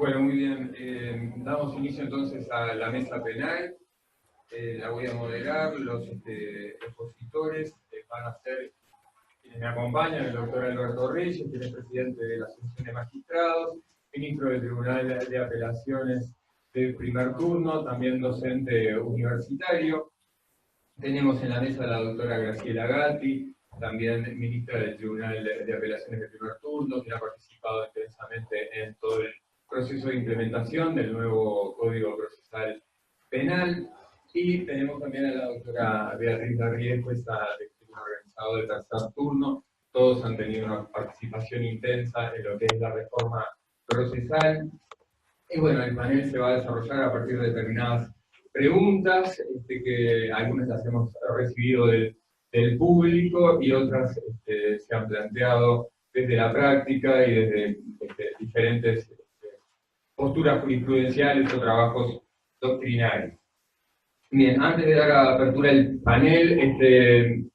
Bueno, muy bien. Damos inicio entonces a la mesa penal. La voy a moderar. Los expositores van a ser quienes me acompañan: el doctor Alberto Reyes, quien es presidente de la Asociación de Magistrados, ministro del Tribunal de Apelaciones del primer turno, también docente universitario. Tenemos en la mesa a la doctora Graciela Gatti, también ministra del Tribunal de Apelaciones del primer turno, que ha participado intensamente en todo el proceso de implementación del nuevo Código Procesal Penal. Y tenemos también a la doctora Beatriz Garriel, jueza del Tribunal Organizado de tercer turno. Todos han tenido una participación intensa en lo que es la reforma procesal. Y bueno, el panel se va a desarrollar a partir de determinadas preguntas, que algunas las hemos recibido del público y otras se han planteado desde la práctica y desde diferentes posturas jurisprudenciales o trabajos doctrinarios. Bien, antes de dar apertura al panel, de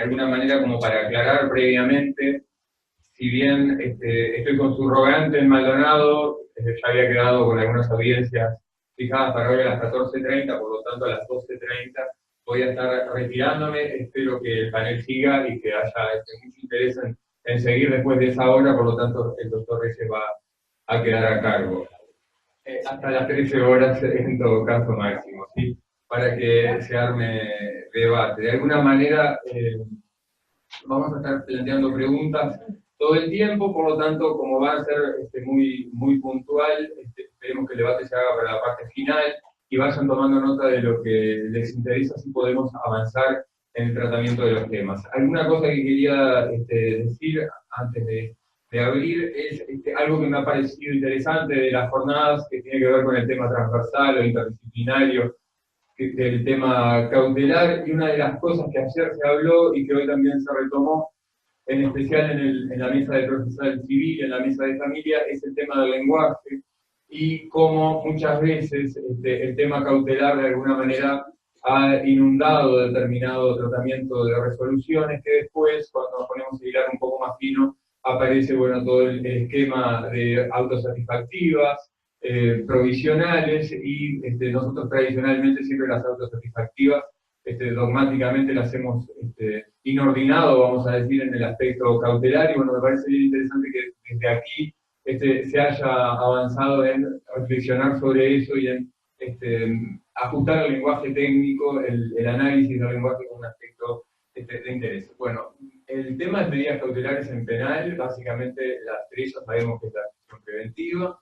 alguna manera, como para aclarar previamente, si bien estoy con subrogante en Maldonado, ya había quedado con algunas audiencias fijadas para hoy a las 14:30, por lo tanto a las 12:30 voy a estar retirándome. Espero que el panel siga y que haya mucho interés en seguir después de esa hora, por lo tanto el doctor Reyes va a quedar a cargo. Hasta las 13 horas en todo caso máximo, ¿sí? Para que se arme debate. De alguna manera vamos a estar planteando preguntas todo el tiempo, por lo tanto, como va a ser muy puntual, esperemos que el debate se haga para la parte final y vayan tomando nota de lo que les interesa, así podemos avanzar en el tratamiento de los temas. Alguna cosa que quería decir antes de abrir es algo que me ha parecido interesante de las jornadas, que tiene que ver con el tema transversal o interdisciplinario del tema cautelar, y una de las cosas que ayer se habló y que hoy también se retomó, en especial en la mesa de procesal civil, en la mesa de familia, es el tema del lenguaje, y cómo muchas veces el tema cautelar de alguna manera ha inundado determinado tratamiento de resoluciones, que después, cuando nos ponemos a hilar un poco más fino, aparece todo el esquema de autosatisfactivas, provisionales, y nosotros tradicionalmente siempre las autosatisfactivas dogmáticamente las hemos inordinado, vamos a decir, en el aspecto cautelar, y bueno, me parece bien interesante que desde aquí se haya avanzado en reflexionar sobre eso y en ajustar el lenguaje técnico, el análisis del lenguaje como un aspecto de interés. Bueno, el tema de medidas cautelares en penal, básicamente las tres ya sabemos que es la acción preventiva.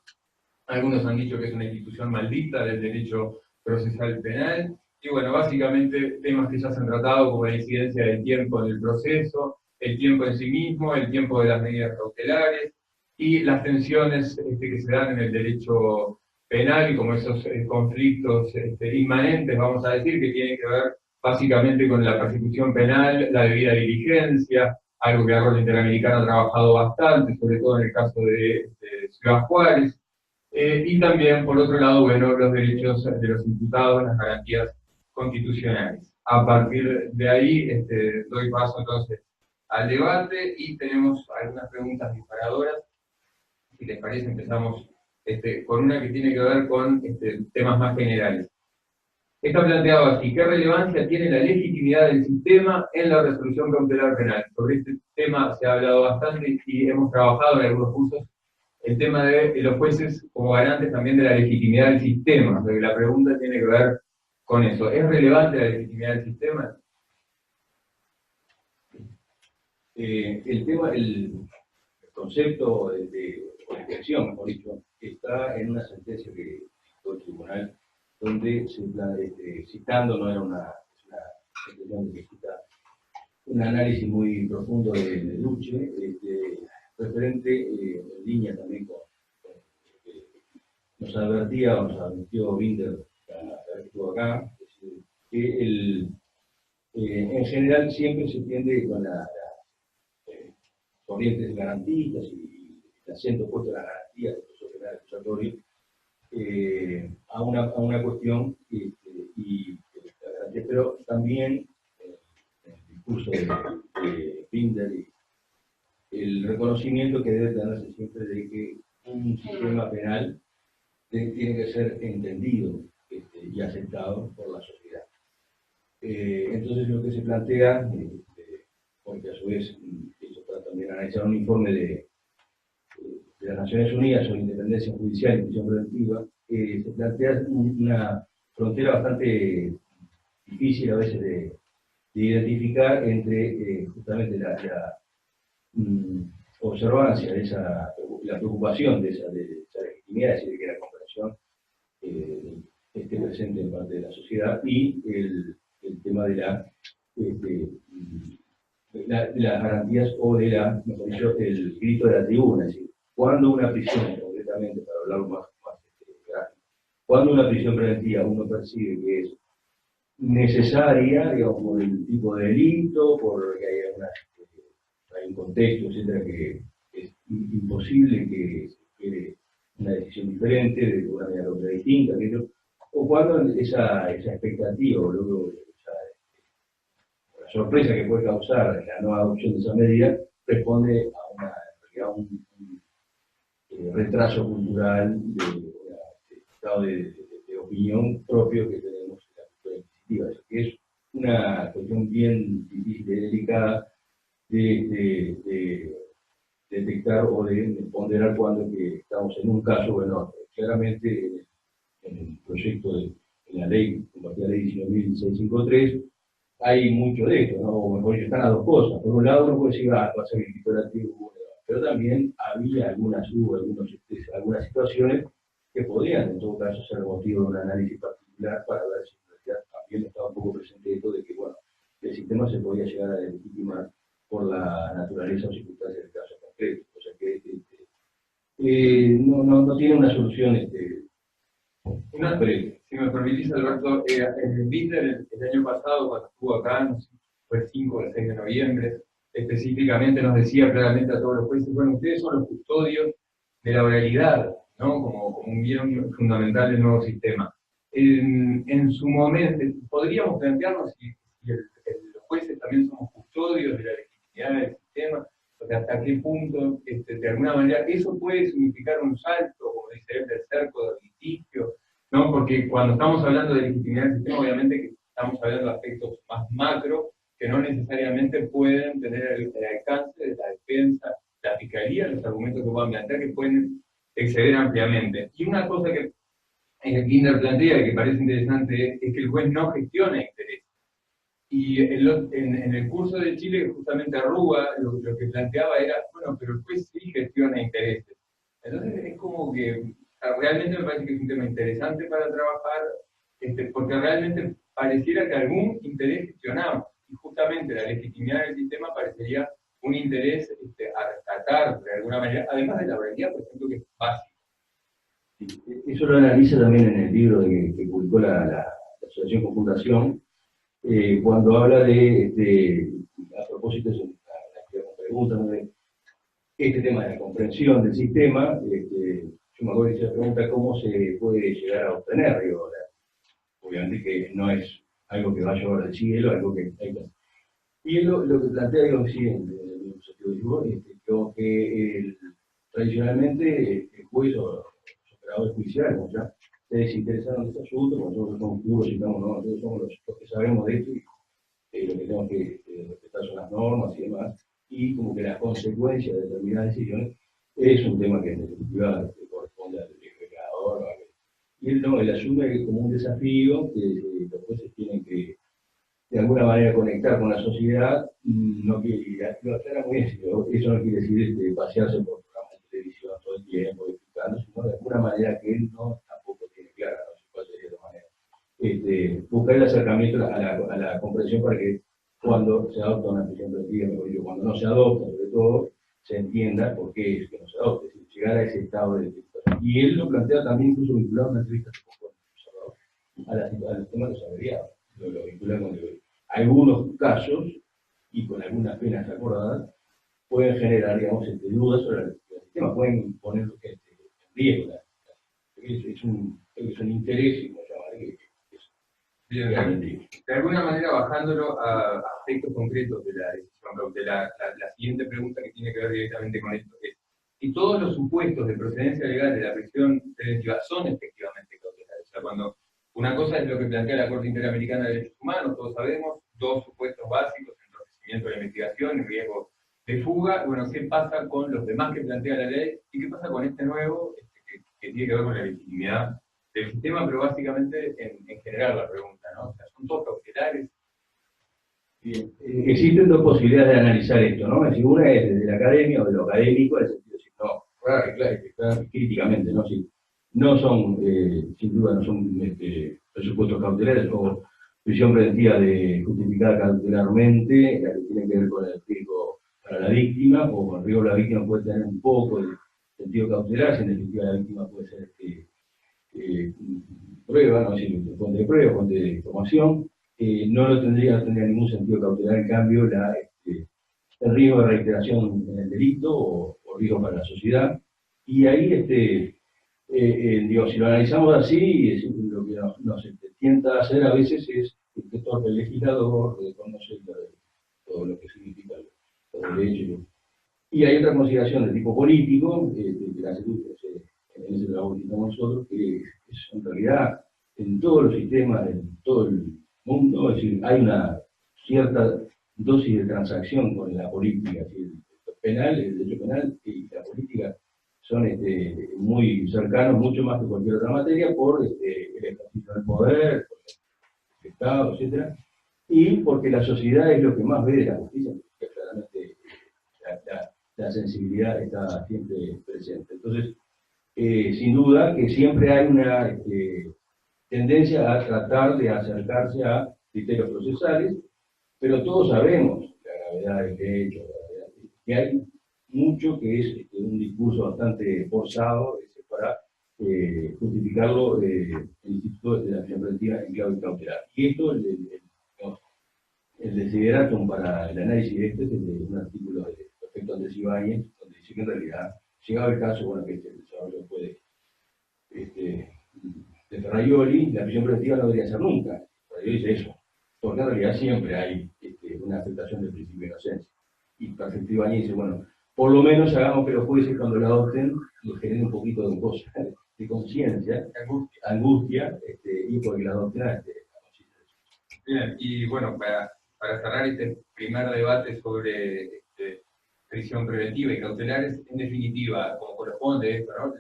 Algunos han dicho que es una institución maldita del derecho procesal penal. Y bueno, básicamente temas que ya se han tratado, como la incidencia del tiempo en el proceso, el tiempo en sí mismo, el tiempo de las medidas cautelares y las tensiones que se dan en el derecho penal, y como esos conflictos inmanentes, vamos a decir, que tienen que ver básicamente con la persecución penal, la debida diligencia, algo que la Corte Interamericana ha trabajado bastante, sobre todo en el caso de Ciudad Juárez. Y también, por otro lado, bueno, los derechos de los imputados, las garantías constitucionales. A partir de ahí, doy paso entonces al debate y tenemos algunas preguntas disparadoras. Si les parece, empezamos con una que tiene que ver con temas más generales. Está planteado así: ¿qué relevancia tiene la legitimidad del sistema en la resolución cautelar penal? Sobre este tema se ha hablado bastante y hemos trabajado en algunos cursos el tema de los jueces como garantes también de la legitimidad del sistema. La pregunta tiene que ver con eso. ¿Es relevante la legitimidad del sistema? El concepto o la expresión, mejor dicho, está en una sentencia que dictó el tribunal, donde citando, no era una sentencia que cita un análisis muy profundo de Luche, referente en línea también con nos advertía, o nos advirtió Binder, que estuvo acá, que en general siempre se tiende con las corrientes garantistas y el acento puesto en la garantía del proceso penal acusatorio a una cuestión pero también en el discurso de Binder y el reconocimiento que debe tenerse siempre de que un sistema penal tiene que ser entendido y aceptado por la sociedad. Entonces lo que se plantea, porque a su vez esto está también analizado en un informe de las Naciones Unidas sobre independencia judicial y prisión preventiva, se plantea una frontera bastante difícil a veces de identificar entre justamente la observancia de la preocupación de esa legitimidad, es decir, que la comprensión esté presente en parte de la sociedad, y el tema de las garantías o mejor dicho, el grito de la tribuna, es decir, cuando una prisión, concretamente, para hablar más gráfico, cuando una prisión preventiva uno percibe que es necesaria, digamos, por el tipo de delito, porque hay un contexto, etcétera, que es imposible que se espere una decisión diferente, de una manera otra distinta, o cuando esa expectativa, o luego la sorpresa que puede causar la no adopción de esa medida, responde a un retraso cultural, de estado de opinión propio que tenemos en la cultura inquisitiva. Que es una cuestión bien difícil y delicada de detectar o de ponderar cuando que estamos en un caso o en otro. Claramente, en el proyecto en la ley, en la ley 19.653, hay mucho de esto, ¿no? O mejor dicho, están las dos cosas. Por un lado, uno puede decir, va a ser equitativo, pero también había algunas situaciones que podrían, en todo caso, ser motivo de un análisis particular para ver si en realidad también estaba un poco presente esto de que, bueno, el sistema se podía llegar a legitimar por la naturaleza o circunstancias del caso concreto. O sea que no tiene una solución breve. Si me permitís, Alberto, en Binder el año pasado, cuando estuvo acá, no sé, fue el 5 o el 6 de noviembre, específicamente nos decía claramente a todos los jueces, bueno, ustedes son los custodios de la oralidad, ¿no? Como un bien fundamental del nuevo sistema. En su momento, podríamos plantearnos si los jueces también somos custodios de la legitimidad del sistema, o sea, hasta qué punto, de alguna manera, eso puede significar un salto, como dice él, del cerco del litigio, ¿no? Porque cuando estamos hablando de legitimidad del sistema, obviamente que estamos hablando de aspectos más macro, que no necesariamente pueden tener el alcance de la defensa, la fiscalía, los argumentos que puedan plantear, que pueden exceder ampliamente. Y una cosa que Binder plantea, y que parece interesante, es que el juez no gestiona intereses. Y en el curso de Chile, justamente Arruga, lo que planteaba era, bueno, pero el juez sí gestiona intereses. Entonces es como que realmente me parece que es un tema interesante para trabajar, porque realmente pareciera que algún interés gestionamos, y justamente la legitimidad del sistema parecería un interés a rescatar de alguna manera, además de la oralidad, por ejemplo, que es básico. Eso lo analiza también en el libro que publicó la Asociación Confundación, cuando habla a propósito de la pregunta, ¿no? De este tema de la comprensión del sistema, yo me acuerdo que se pregunta cómo se puede llegar a obtener, digo, obviamente que no es algo que va a llevar del cielo, algo que hay que hacer. Y él lo que plantea es lo siguiente, que tradicionalmente el juez o los operadores judiciales, ¿no? Ya se desinteresaron de este asunto, nosotros somos puros y nosotros somos los que sabemos de esto, y lo que tenemos que respetar son las normas y demás, y como que la consecuencia de determinadas decisiones es un tema que en definitiva corresponde al legislador. Y él asume como un desafío que los jueces tienen que de alguna manera conectar con la sociedad, lo aclara muy bien, eso no quiere decir pasearse por programas de televisión todo el tiempo, explicando, sino de alguna manera que él tampoco tiene clara, no sé cuál sería la manera. Buscar el acercamiento a la comprensión para que cuando se adopta una prisión preventiva, mejor dicho, cuando no se adopta, sobre todo, se entienda por qué es que no se adopte, es decir, llegar a ese estado de situación. Y él lo plantea también, incluso vinculado a una entrevista a los temas de los averiados, lo vincula con algunos casos, y con algunas penas acordadas, pueden generar, digamos, dudas sobre el sistema, pueden poner en riesgo. Es un interés, como llamaré, que es bien, de alguna manera bajándolo a aspectos concretos de la decisión cautelar, la siguiente pregunta que tiene que ver directamente con esto es, si todos los supuestos de procedencia legal de la prisión preventiva son efectivamente cautelares. O sea, cuando una cosa es lo que plantea la Corte Interamericana de Derechos Humanos, todos sabemos, dos supuestos básicos, entorpecimiento de la investigación y riesgo de fuga. Bueno, ¿qué pasa con los demás que plantea la ley? ¿Y qué pasa con este nuevo, que tiene que ver con la legitimidad del sistema, pero básicamente en general la pregunta, ¿no? O sea, ¿son todos cautelares? Bien. Existen dos posibilidades de analizar esto, ¿no? Es decir, una es desde la academia o de lo académico, en el sentido de decir, no, claro, críticamente, ¿no? Si no son, sin duda, no son presupuestos cautelares o prisión preventiva justificada cautelarmente, la que tiene que ver con el riesgo para la víctima, o con el riesgo la víctima puede tener un poco de sentido cautelar, si en definitiva la víctima puede ser prueba, no decir, fuente de prueba, fuente de información. No tendría ningún sentido cautelar, en cambio, el riesgo de reiteración en el delito o riesgo para la sociedad. Y ahí, digo, si lo analizamos así, lo que nos tienta a hacer a veces es que torpe el legislador reconoce todo lo que significa los derechos. Y hay otra consideración de tipo político, que la en ese trabajo que estamos nosotros, que es en realidad en todos los sistemas, en todo el mundo, es decir, hay una cierta dosis de transacción con la política, es decir, el derecho penal y la política son muy cercanos, mucho más que cualquier otra materia, por el ejercicio del poder, por el Estado, etc. Y porque la sociedad es lo que más ve de la justicia, porque claramente la sensibilidad está siempre presente. Entonces, sin duda que siempre hay una tendencia a tratar de acercarse a criterios procesales, pero todos sabemos la gravedad del hecho, que hay mucho que es un discurso bastante forzado para justificarlo el Instituto de la Prisión Preventiva en clave cautelar. Y esto, el desideratum para el análisis de esto es de un artículo de Perfecto Andrés Ibáñez, donde dice que en realidad, llegado el caso, bueno, que el desarrollo puede de Ferraioli, la prisión preventiva no debería ser nunca. Ferraioli dice eso, porque en realidad siempre hay una afectación del principio de inocencia. Y Perfecto Ibáñez dice, bueno, por lo menos hagamos que los jueces cuando lo adopten les generen un poquito de cosa, de conciencia, angustia, y porque la adopten la conciencia. Bien, y bueno, para cerrar este primer debate sobre prisión preventiva y cautelares, en definitiva, como corresponde esto, ¿no?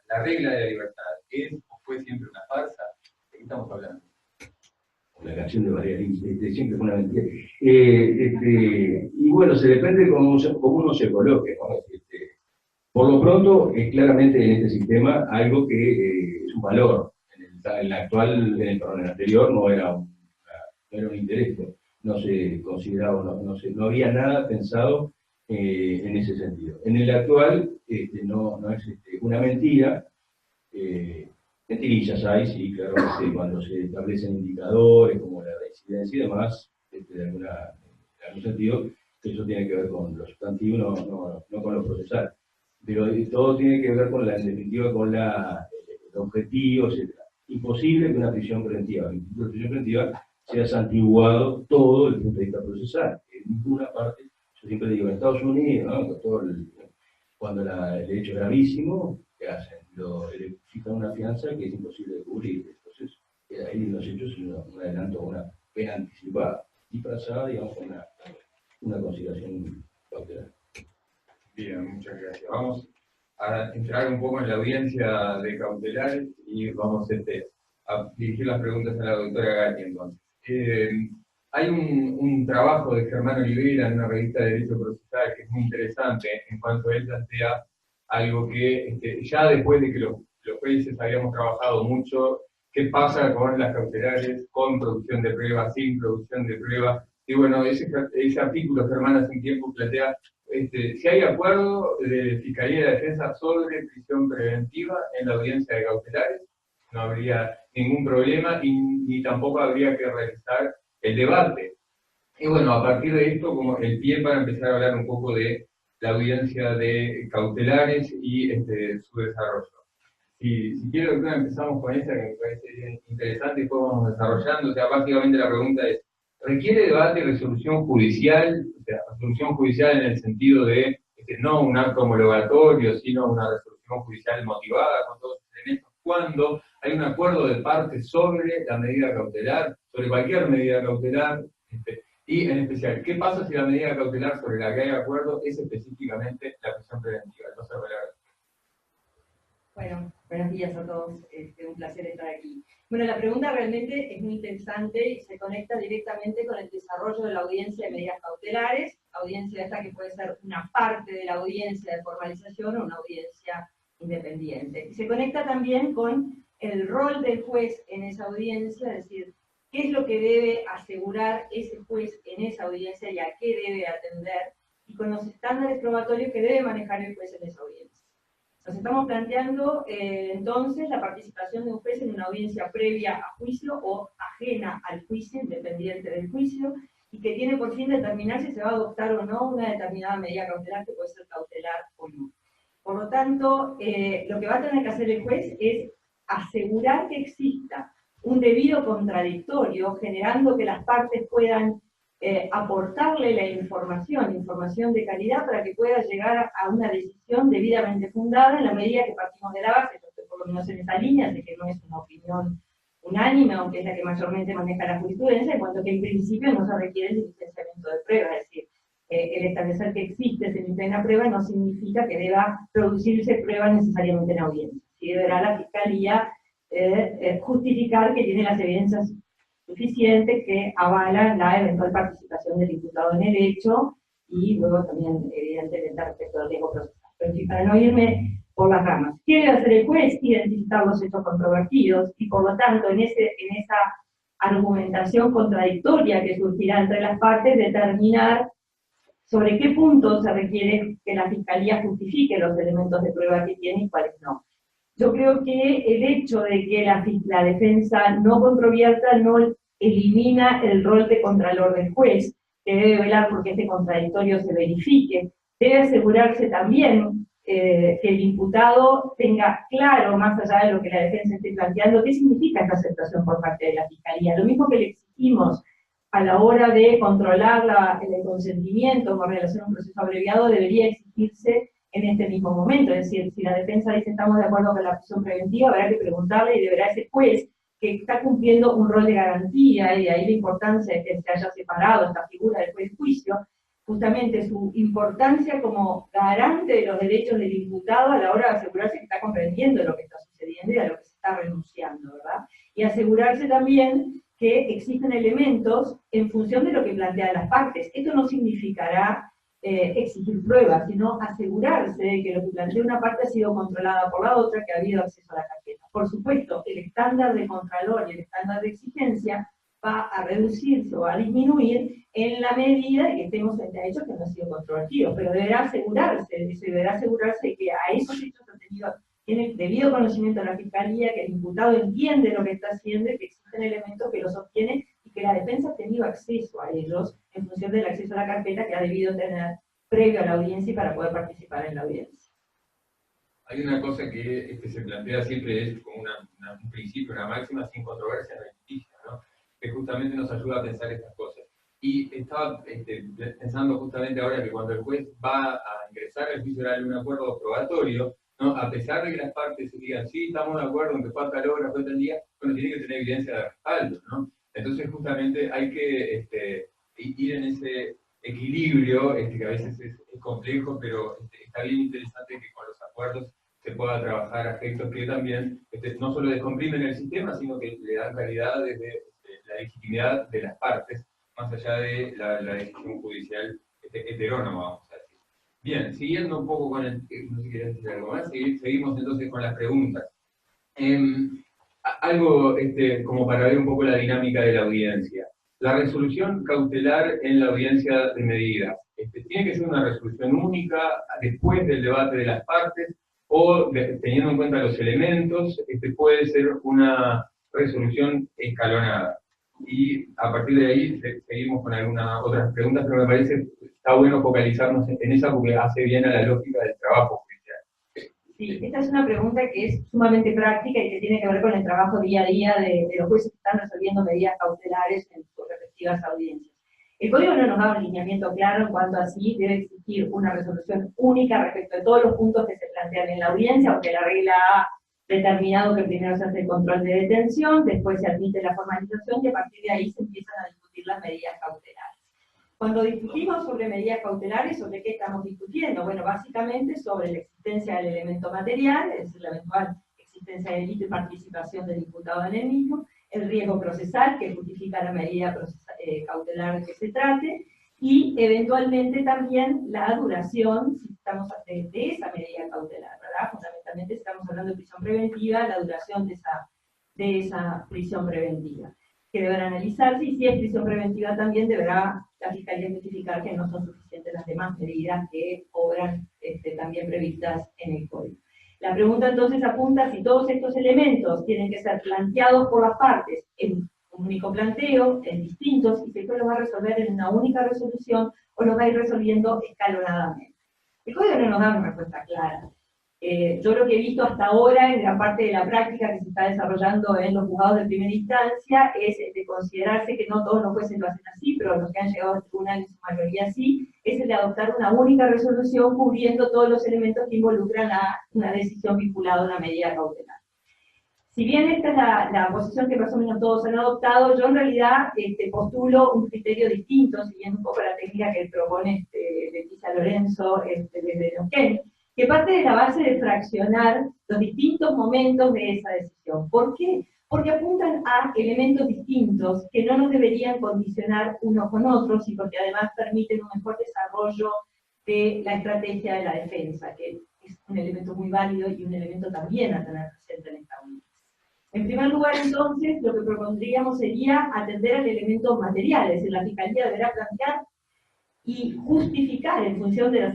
La regla de la libertad es o fue siempre una farsa. ¿De qué estamos hablando? La canción de María Lynch, siempre fue una mentira. Y bueno, se depende de cómo uno se coloque, ¿no? Por lo pronto, es claramente en este sistema algo que es un valor. En el anterior no era un interés, no se consideraba, no había nada pensado en ese sentido. En el actual no es una mentira. Mentirillas hay, sí, claro, cuando se establecen indicadores como la reincidencia y demás, en algún sentido, eso tiene que ver con lo sustantivo, no con lo procesal. Pero todo tiene que ver en definitiva, con el objetivo, etc. Imposible que una prisión preventiva, sea santiguado todo desde el punto de vista procesal. En ninguna parte, yo siempre digo, en Estados Unidos, ¿no? Cuando el hecho es gravísimo, ¿qué hacen? Le fijan una fianza que es imposible de cubrir. Entonces, ahí los hechos es un adelanto, una pena anticipada, disfrazada, digamos, con una consideración cautelar. Bien, muchas gracias. Vamos a entrar un poco en la audiencia de cautelares y vamos a dirigir las preguntas a la doctora Gatti, entonces. Hay un trabajo de Germán Olivera en una revista de Derecho Procesal que es muy interesante en cuanto a él plantea algo que ya después de que los jueces habíamos trabajado mucho, qué pasa con las cautelares, con producción de pruebas, sin producción de pruebas. Y bueno, ese artículo, Germán, hace un tiempo plantea si hay acuerdo de Fiscalía de Defensa sobre prisión preventiva en la audiencia de cautelares, no habría ningún problema y ni tampoco habría que realizar el debate. Y bueno, a partir de esto, como el pie para empezar a hablar un poco de la audiencia de cautelares y su desarrollo. Si quiero, doctora, empezamos con esta que me parece bien interesante y después vamos desarrollando. O sea, básicamente la pregunta es, ¿requiere debate y resolución judicial? O sea, resolución judicial en el sentido de no un acto homologatorio, sino una resolución judicial motivada con todos los elementos, cuando hay un acuerdo de partes sobre la medida cautelar, sobre cualquier medida cautelar, y en especial, ¿qué pasa si la medida cautelar sobre la que hay acuerdo es específicamente la prisión preventiva? Entonces, bueno, buenos días a todos, un placer estar aquí. Bueno, la pregunta realmente es muy interesante y se conecta directamente con el desarrollo de la audiencia de medidas cautelares, audiencia esta que puede ser una parte de la audiencia de formalización o una audiencia independiente. Y se conecta también con el rol del juez en esa audiencia, es decir, qué es lo que debe asegurar ese juez en esa audiencia y a qué debe atender, y con los estándares probatorios que debe manejar el juez en esa audiencia. Nos estamos planteando entonces la participación de un juez en una audiencia previa a juicio o ajena al juicio, independiente del juicio, y que tiene por fin determinar si se va a adoptar o no una determinada medida cautelar, que puede ser cautelar o no. Por lo tanto, lo que va a tener que hacer el juez es asegurar que exista un debido contradictorio, generando que las partes puedan aportarle la información de calidad para que pueda llegar a una decisión debidamente fundada en la medida que partimos de la base, por lo menos en esa línea, de que no es una opinión unánime, aunque es la que mayormente maneja la jurisprudencia, en cuanto que en principio no se requiere el diligenciamiento de prueba, es decir, el establecer que existe semiplena prueba no significa que deba producirse prueba necesariamente en audiencia. Sí deberá la Fiscalía justificar que tiene las evidencias suficientes que avalan la eventual participación del imputado en el hecho y luego también, evidentemente, respecto al riesgo procesal. Pero sí, para no irme por las ramas, ¿qué debe hacer el juez? Identificar los hechos controvertidos y, por lo tanto, en esa argumentación contradictoria que surgirá entre las partes, determinar sobre qué puntos se requiere que la Fiscalía justifique los elementos de prueba que tiene y cuáles no. Yo creo que el hecho de que la defensa no controvierta no elimina el rol de contralor del juez, que debe velar porque este contradictorio se verifique. Debe asegurarse también que el imputado tenga claro, más allá de lo que la defensa esté planteando, qué significa esta aceptación por parte de la Fiscalía. Lo mismo que le exigimos a la hora de controlar el consentimiento con relación a un proceso abreviado, debería exigirse en este mismo momento. Es decir, si la defensa dice estamos de acuerdo con la prisión preventiva, habrá que preguntarle y deberá ese juez que está cumpliendo un rol de garantía, y de ahí la importancia de que se haya separado esta figura del juez de juicio, justamente su importancia como garante de los derechos del imputado a la hora de asegurarse que está comprendiendo lo que está sucediendo y a lo que se está renunciando, ¿verdad? Y asegurarse también que existen elementos en función de lo que plantean las partes. Esto no significará exigir pruebas, sino asegurarse de que lo que plantea una parte ha sido controlada por la otra, que ha habido acceso a la carpeta. Por supuesto, el estándar de contralor y el estándar de exigencia va a reducirse o a disminuir en la medida de que estemos frente a hechos que no han sido controvertidos, pero deberá asegurarse de que a esos hechos tiene debido conocimiento de la Fiscalía, que el imputado entiende lo que está haciendo y que existen elementos que los sostienen y que la defensa ha tenido acceso a ellos en función del acceso a la carpeta que ha debido tener previo a la audiencia y para poder participar en la audiencia. Hay una cosa que se plantea siempre, es como un principio, una máxima, sin controversia no hay justicia, ¿no? Que justamente nos ayuda a pensar estas cosas. Y estaba pensando justamente ahora que cuando el juez va a ingresar al juicio oral en un acuerdo probatorio, ¿no? A pesar de que las partes digan, sí, estamos de acuerdo en que fue a tal hora, fue tal día, bueno, tiene que tener evidencia de respaldo, ¿no? Entonces, justamente hay que ir en ese equilibrio, que a veces es complejo, pero está bien interesante que con los acuerdos se pueda trabajar aspectos que también no solo descomprimen el sistema, sino que le dan calidad desde la legitimidad de las partes, más allá de la decisión judicial heterónoma, vamos a decir. Bien, siguiendo un poco con el... no sé si querés decir algo más, seguimos entonces con las preguntas. Algo como para ver un poco la dinámica de la audiencia. La resolución cautelar en la audiencia de medidas, ¿tiene que ser una resolución única después del debate de las partes o, teniendo en cuenta los elementos, puede ser una resolución escalonada? Y a partir de ahí seguimos con algunas otras preguntas, pero me parece que está bueno focalizarnos en esa porque hace bien a la lógica del trabajo judicial. Sí, esta es una pregunta que es sumamente práctica y que tiene que ver con el trabajo día a día de los jueces que están resolviendo medidas cautelares en sus respectivas audiencias. El código no nos da un lineamiento claro en cuanto a si debe existir una resolución única respecto de todos los puntos que se plantean en la audiencia, aunque la regla ha determinado que primero se hace el control de detención, después se admite la formalización y a partir de ahí se empiezan a discutir las medidas cautelares. Cuando discutimos sobre medidas cautelares, ¿sobre qué estamos discutiendo? Bueno, básicamente sobre la existencia del elemento material, es decir, la eventual existencia de delito y participación del imputado en el mismo, el riesgo procesal, que justifica la medida cautelar que se trate, y eventualmente también la duración, si estamos de esa medida cautelar, ¿verdad? Fundamentalmente estamos hablando de prisión preventiva, la duración de esa prisión preventiva, que deberá analizarse, y si es prisión preventiva también deberá la Fiscalía justificar que no son suficientes las demás medidas que obran también previstas en el Código. La pregunta entonces apunta si todos estos elementos tienen que ser planteados por las partes en un único planteo, en distintos, y si esto lo va a resolver en una única resolución o lo va a ir resolviendo escalonadamente. El Código no nos da una respuesta clara. Yo lo que he visto hasta ahora en gran parte de la práctica que se está desarrollando en los juzgados de primera instancia es el de considerarse que no todos los jueces lo hacen así, pero los que han llegado al tribunal en su mayoría sí, es el de adoptar una única resolución cubriendo todos los elementos que involucran a una decisión vinculada a una medida cautelar. Si bien esta es la posición que más o menos todos han adoptado, yo en realidad postulo un criterio distinto, siguiendo un poco la técnica que propone Leticia Lorenzo desde Neuquén, que parte de la base de fraccionar los distintos momentos de esa decisión. ¿Por qué? Porque apuntan a elementos distintos que no nos deberían condicionar unos con otros y porque además permiten un mejor desarrollo de la estrategia de la defensa, que es un elemento muy válido y un elemento también a tener presente en esta audiencia. En primer lugar, entonces, lo que propondríamos sería atender al elemento material, es decir, la Fiscalía deberá plantear y justificar en función de las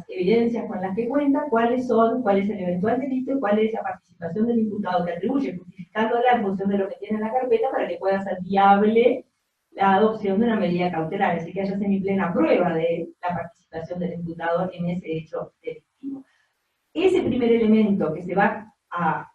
evidencias con las que cuenta cuál es el eventual delito y cuál es la participación del imputado que atribuye, justificándola en función de lo que tiene en la carpeta para que pueda ser viable la adopción de una medida cautelar, es decir, que haya semiplena prueba de la participación del imputado en ese hecho delictivo. Ese primer elemento que se va a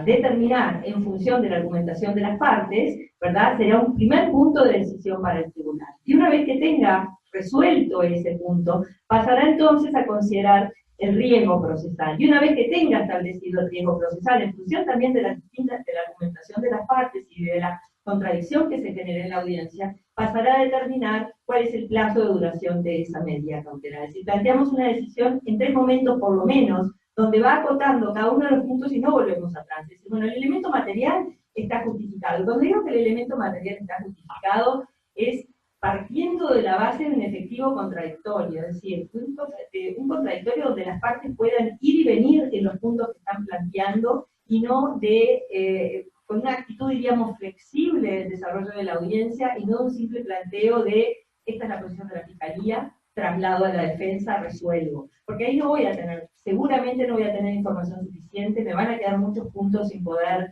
determinar en función de la argumentación de las partes, ¿verdad? Será un primer punto de decisión para el tribunal. Y una vez que tenga resuelto ese punto, pasará entonces a considerar el riesgo procesal. Y una vez que tenga establecido el riesgo procesal, en función también de la argumentación de las partes y de la contradicción que se genere en la audiencia, pasará a determinar cuál es el plazo de duración de esa medida cautelar. Es decir, planteamos una decisión en 3 momentos por lo menos, donde va acotando cada uno de los puntos y no volvemos atrás. Es decir, bueno, el elemento material está justificado. Cuando digo que el elemento material está justificado, es partiendo de la base de un efectivo contradictorio, es decir, un contradictorio donde las partes puedan ir y venir en los puntos que están planteando y no con una actitud, diríamos, flexible del desarrollo de la audiencia y no un simple planteo de esta es la posición de la Fiscalía, traslado a la defensa, resuelvo. Porque ahí no voy a tener, seguramente no voy a tener información suficiente, me van a quedar muchos puntos sin poder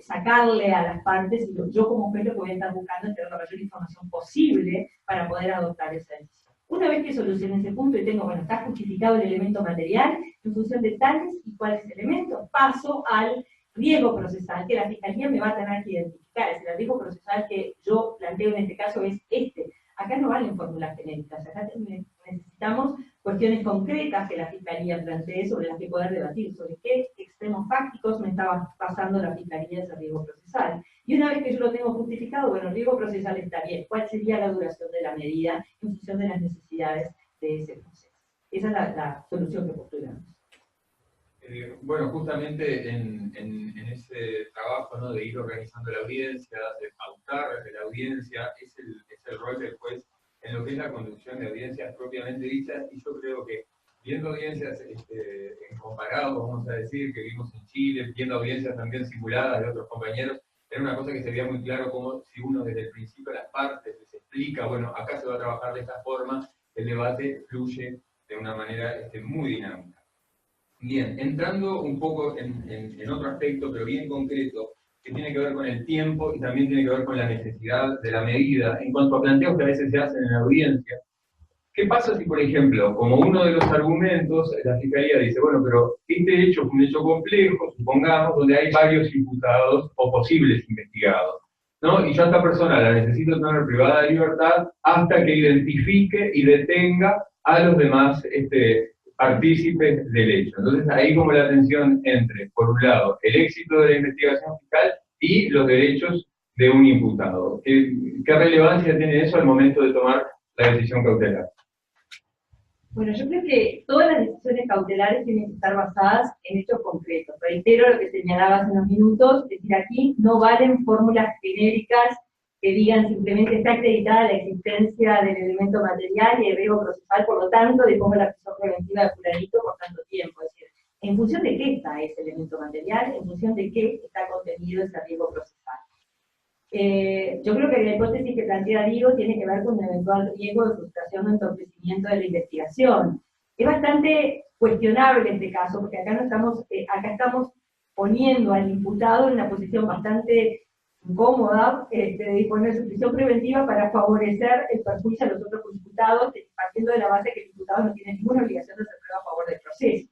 sacarle a las partes, y yo como juez lo que voy a estar buscando es tener la mayor información posible para poder adoptar esa decisión. Una vez que solucione ese punto y tengo, bueno, está justificado el elemento material, en función de tales y cuáles elementos, paso al riesgo procesal que la Fiscalía me va a tener que identificar. Es decir, el riesgo procesal que yo planteo en este caso es este. Acá no valen fórmulas genéricas, acá necesitamos cuestiones concretas que la Fiscalía plantee sobre las que poder debatir, sobre qué extremos fácticos me estaba pasando la Fiscalía de ese riesgo procesal. Y una vez que yo lo tengo justificado, bueno, el riesgo procesal está bien, ¿cuál sería la duración de la medida en función de las necesidades de ese proceso? Esa es la solución que postulamos. Bueno, justamente en ese trabajo, ¿no?, de ir organizando la audiencia, de pautar la audiencia, es el rol del juez en lo que es la conducción de audiencias propiamente dichas, y yo creo que viendo audiencias en comparado, vamos a decir, que vimos en Chile, viendo audiencias también simuladas de otros compañeros, era una cosa que se veía muy claro como si uno desde el principio a las partes les explica, bueno, acá se va a trabajar de esta forma, el debate fluye de una manera muy dinámica. Bien, entrando un poco en otro aspecto, pero bien concreto, que tiene que ver con el tiempo y también tiene que ver con la necesidad de la medida, en cuanto a planteos que a veces se hacen en la audiencia. ¿Qué pasa si, por ejemplo, como uno de los argumentos, la Fiscalía dice, bueno, pero este hecho es un hecho complejo, supongamos, donde hay varios imputados o posibles investigados? ¿no? Y yo a esta persona la necesito tener privada de libertad hasta que identifique y detenga a los demás partícipes del hecho. Entonces ahí como la tensión entre, por un lado, el éxito de la investigación fiscal y los derechos de un imputado. ¿Qué relevancia tiene eso al momento de tomar la decisión cautelar? Bueno, yo creo que todas las decisiones cautelares tienen que estar basadas en hechos concretos. Reitero lo que señalaba hace unos minutos, es decir, aquí no valen fórmulas genéricas que digan simplemente está acreditada la existencia del elemento material y el riesgo procesal, por lo tanto, dispongo la prisión preventiva de fulanito por tanto tiempo. Es decir, ¿en función de qué está ese elemento material? ¿En función de qué está contenido ese riesgo procesal? Yo creo que la hipótesis que plantea Diego tiene que ver con un eventual riesgo de frustración o entorpecimiento de la investigación. Es bastante cuestionable este caso, porque acá estamos poniendo al imputado en una posición bastante incómoda de disponer de su prisión preventiva para favorecer el perjuicio a los otros imputados, partiendo de la base que el imputado no tiene ninguna obligación de hacer prueba a favor del proceso.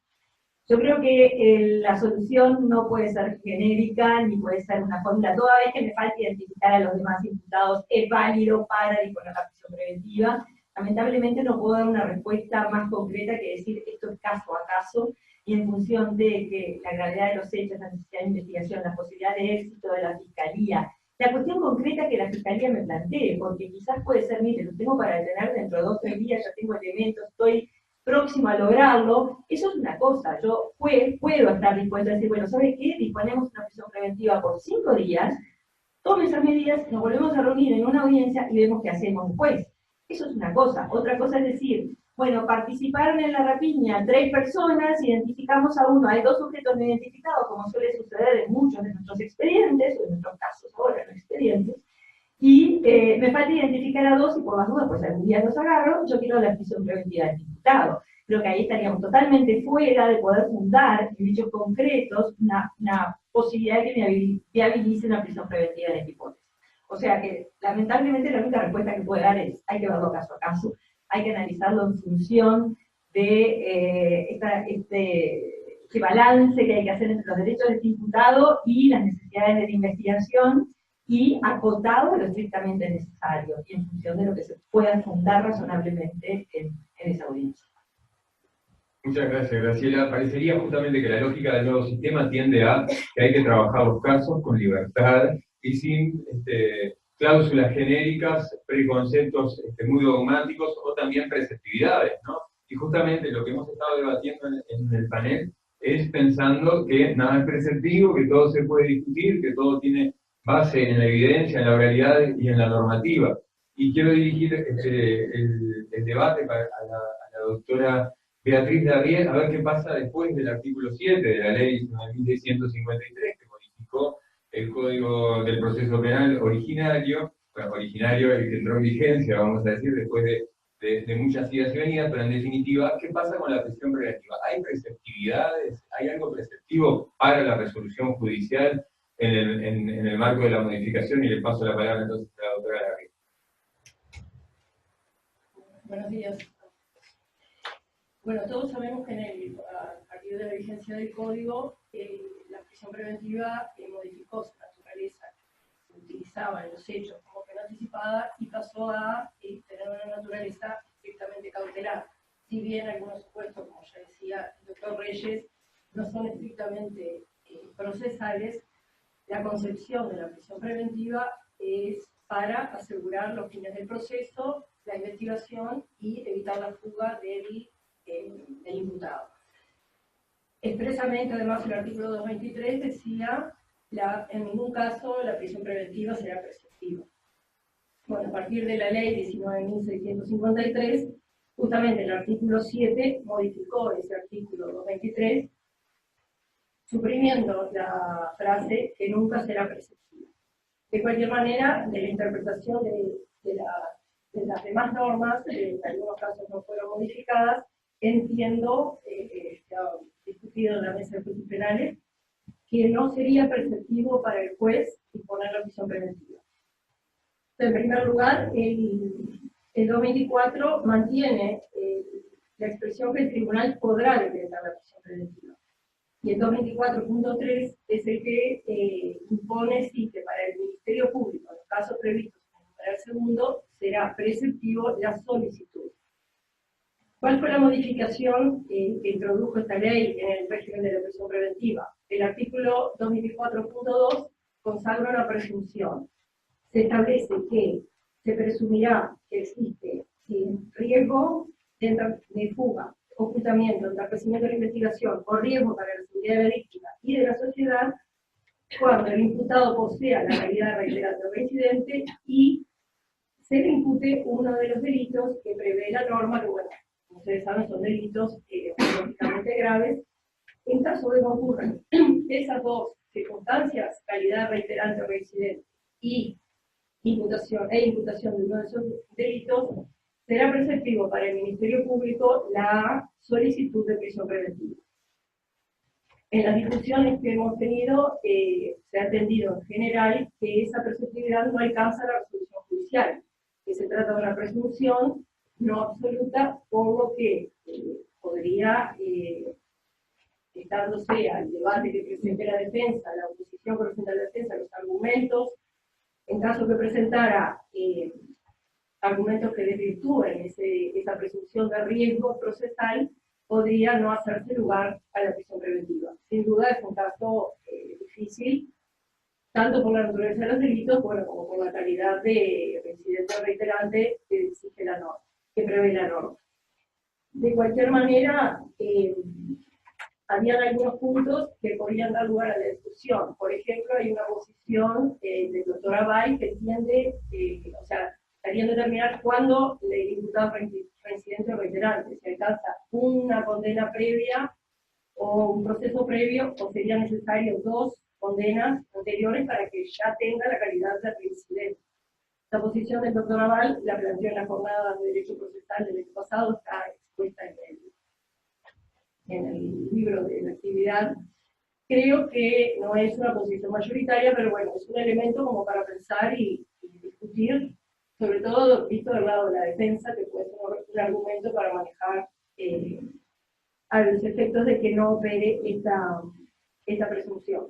Yo creo que la solución no puede ser genérica, ni puede ser una fórmula. Toda vez que me falte identificar a los demás imputados, es válido para disponer la prisión preventiva. Lamentablemente no puedo dar una respuesta más concreta que decir esto es caso a caso, y en función de que la gravedad de los hechos, la necesidad de investigación, la posibilidad de éxito de la Fiscalía, la cuestión concreta que la Fiscalía me plantee, porque quizás puede ser, mire, lo tengo para detener dentro de 2 o 3 días, ya tengo elementos, estoy próximo a lograrlo, eso es una cosa. Yo puedo estar dispuesta a decir, bueno, ¿sabe qué? Disponemos una prisión preventiva por 5 días, tome esas medidas, nos volvemos a reunir en una audiencia y vemos qué hacemos después. Eso es una cosa. Otra cosa es decir, bueno, participaron en la rapiña 3 personas, identificamos a uno, hay 2 sujetos no identificados, como suele suceder en muchos de nuestros expedientes, o en nuestros casos ahora, no expedientes, y me falta identificar a 2 y por las dudas, pues algún día los agarro, yo quiero la prisión preventiva del imputado. Creo que ahí estaríamos totalmente fuera de poder fundar en hechos concretos una posibilidad de que me viabilice una prisión preventiva de esta hipótesis. O sea que, lamentablemente, la única respuesta que puede dar es, hay que verlo caso a caso, hay que analizarlo en función de este balance que hay que hacer entre los derechos de este imputado y las necesidades de la investigación, y acotado a lo estrictamente necesario, y en función de lo que se pueda fundar razonablemente en esa audiencia. Muchas gracias, Graciela. Parecería justamente que la lógica del nuevo sistema tiende a que hay que trabajar los casos con libertad y sin cláusulas genéricas, preconceptos muy dogmáticos o también preceptividades, ¿no? Y justamente lo que hemos estado debatiendo en el panel es pensando que nada es preceptivo, que todo se puede discutir, que todo tiene base en la evidencia, en la oralidad y en la normativa. Y quiero dirigir el debate a la doctora Beatriz Darrié, a ver qué pasa después del artículo 7 de la ley 9653, que modificó el Código del Proceso Penal originario, bueno, originario el que entró en vigencia, vamos a decir, después de muchas idas y venidas, pero en definitiva, ¿qué pasa con la prisión preventiva? ¿Hay preceptividades? ¿Hay algo preceptivo para la resolución judicial en el marco de la modificación? Y le paso la palabra entonces a la doctora Darrié. Buenos días. Bueno, todos sabemos que a partir de la vigencia del Código, la prisión preventiva modificó su naturaleza. Se utilizaba en los hechos como pena anticipada y pasó a tener una naturaleza estrictamente cautelar. Si bien algunos supuestos, como ya decía el doctor Reyes, no son estrictamente procesales, la concepción de la prisión preventiva es para asegurar los fines del proceso, la investigación y evitar la fuga del imputado. Expresamente, además, el artículo 223 decía, en ningún caso la prisión preventiva será preceptiva. Bueno, a partir de la ley 19.653, justamente el artículo 7 modificó ese artículo 223, suprimiendo la frase que nunca será preceptiva. De cualquier manera, de la interpretación de las demás normas, en algunos casos no fueron modificadas, entiendo, discutido en la mesa de juicios penales, que no sería preceptivo para el juez imponer la prisión preventiva. En primer lugar, el 224 mantiene la expresión que el tribunal podrá decretar la prisión preventiva. Y el 224.3 es el que impone sí que para el Ministerio Público, casos previstos en el segundo, será preceptivo la solicitud. ¿Cuál fue la modificación que introdujo esta ley en el régimen de la prisión preventiva? El artículo 2004.2 consagra una presunción. Se establece que se presumirá que existe riesgo de fuga, ocultamiento, entorpecimiento de la investigación o riesgo para la seguridad de la víctima y de la sociedad cuando el imputado posea la calidad de reiterante o reincidente y se le impute uno de los delitos que prevé la norma, que bueno, como ustedes saben, son delitos lógicamente graves. En caso de que ocurran esas dos circunstancias, calidad reiterante o reincidente y imputación de uno de esos delitos, será preceptivo para el Ministerio Público la solicitud de prisión preventiva. En las discusiones que hemos tenido, se ha entendido en general que esa preceptividad no alcanza la resolución judicial, que se trata de una presunción no absoluta, por lo que podría, dándose al debate que presente la defensa, la oposición que presenta la defensa, los argumentos, en caso que presentara argumentos que desvirtúen esa presunción de riesgo procesal, podría no hacerse lugar a la prisión preventiva. Sin duda es un caso difícil, tanto por la naturaleza de los delitos, bueno, como por la calidad de reincidente o reiterante que exige la norma, que prevé la norma. De cualquier manera, habían algunos puntos que podrían dar lugar a la discusión. Por ejemplo, hay una posición del doctor Abay que entiende, o sea, harían determinar cuándo el imputado reincidente o reiterante, si alcanza una condena previa o un proceso previo, o sería necesario 2 condenas anteriores para que ya tenga la calidad de reincidente. La posición del doctor Abay la planteó en la jornada de Derecho Procesal del año pasado, está expuesta en el libro de la actividad. Creo que no es una posición mayoritaria, pero bueno, es un elemento como para pensar y discutir, sobre todo visto del lado de la defensa, que puede ser un argumento para manejar a los efectos de que no opere esta presunción.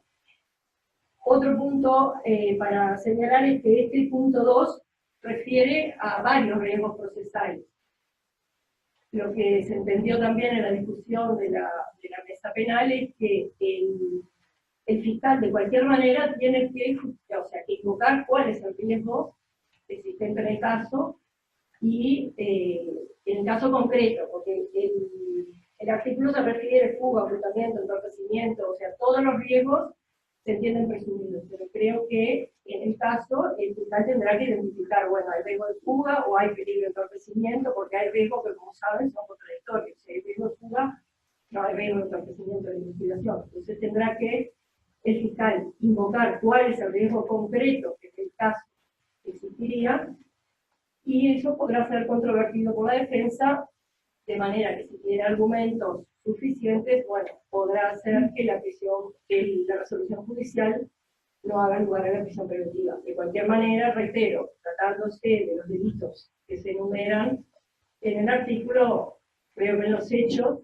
Otro punto para señalar es que este punto 2 refiere a varios riesgos procesales. Lo que se entendió también en la discusión de la mesa penal es que el fiscal de cualquier manera tiene que, o sea, que invocar cuál es el riesgo existente en el caso y en el caso concreto, porque el artículo se refiere a fuga, ocultamiento, entorpecimiento, o sea, todos los riesgos se entienden presumidos, pero creo que en el caso el fiscal tendrá que identificar, bueno, hay riesgo de fuga o hay peligro de entorpecimiento, porque hay riesgos que, como saben, son contradictorios. Si hay riesgo de fuga, no hay riesgo de entorpecimiento de la investigación. Entonces tendrá que el fiscal invocar cuál es el riesgo concreto que en el caso existiría, y eso podrá ser controvertido por la defensa, de manera que si tiene argumentos suficientes, bueno, podrá hacer que la resolución judicial no haga lugar a la prisión preventiva. De cualquier manera, reitero, tratándose de los delitos que se enumeran en el artículo, creo que en los hechos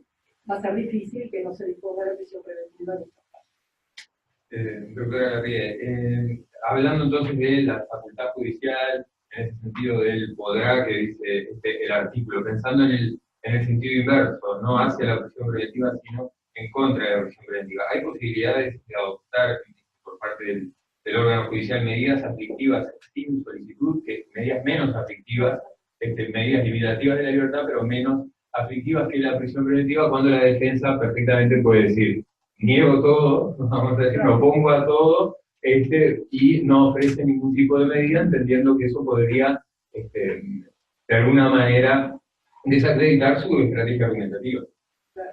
va a ser difícil que no se disponga la prisión preventiva en estos casos. Doctora Garrigue, hablando entonces de la facultad judicial, en ese sentido del podrá que dice el artículo, pensando en el sentido inverso, no hacia la prisión preventiva, sino en contra de la prisión preventiva. ¿Hay posibilidades de adoptar por parte del órgano judicial medidas aflictivas sin solicitud, medidas menos aflictivas, medidas limitativas de la libertad, pero menos aflictivas que la prisión preventiva, cuando la defensa perfectamente puede decir, niego todo, vamos a decir, me opongo a todo, y no ofrece ningún tipo de medida, entendiendo que eso podría, de alguna manera, desacreditar su estrategia argumentativa? Claro.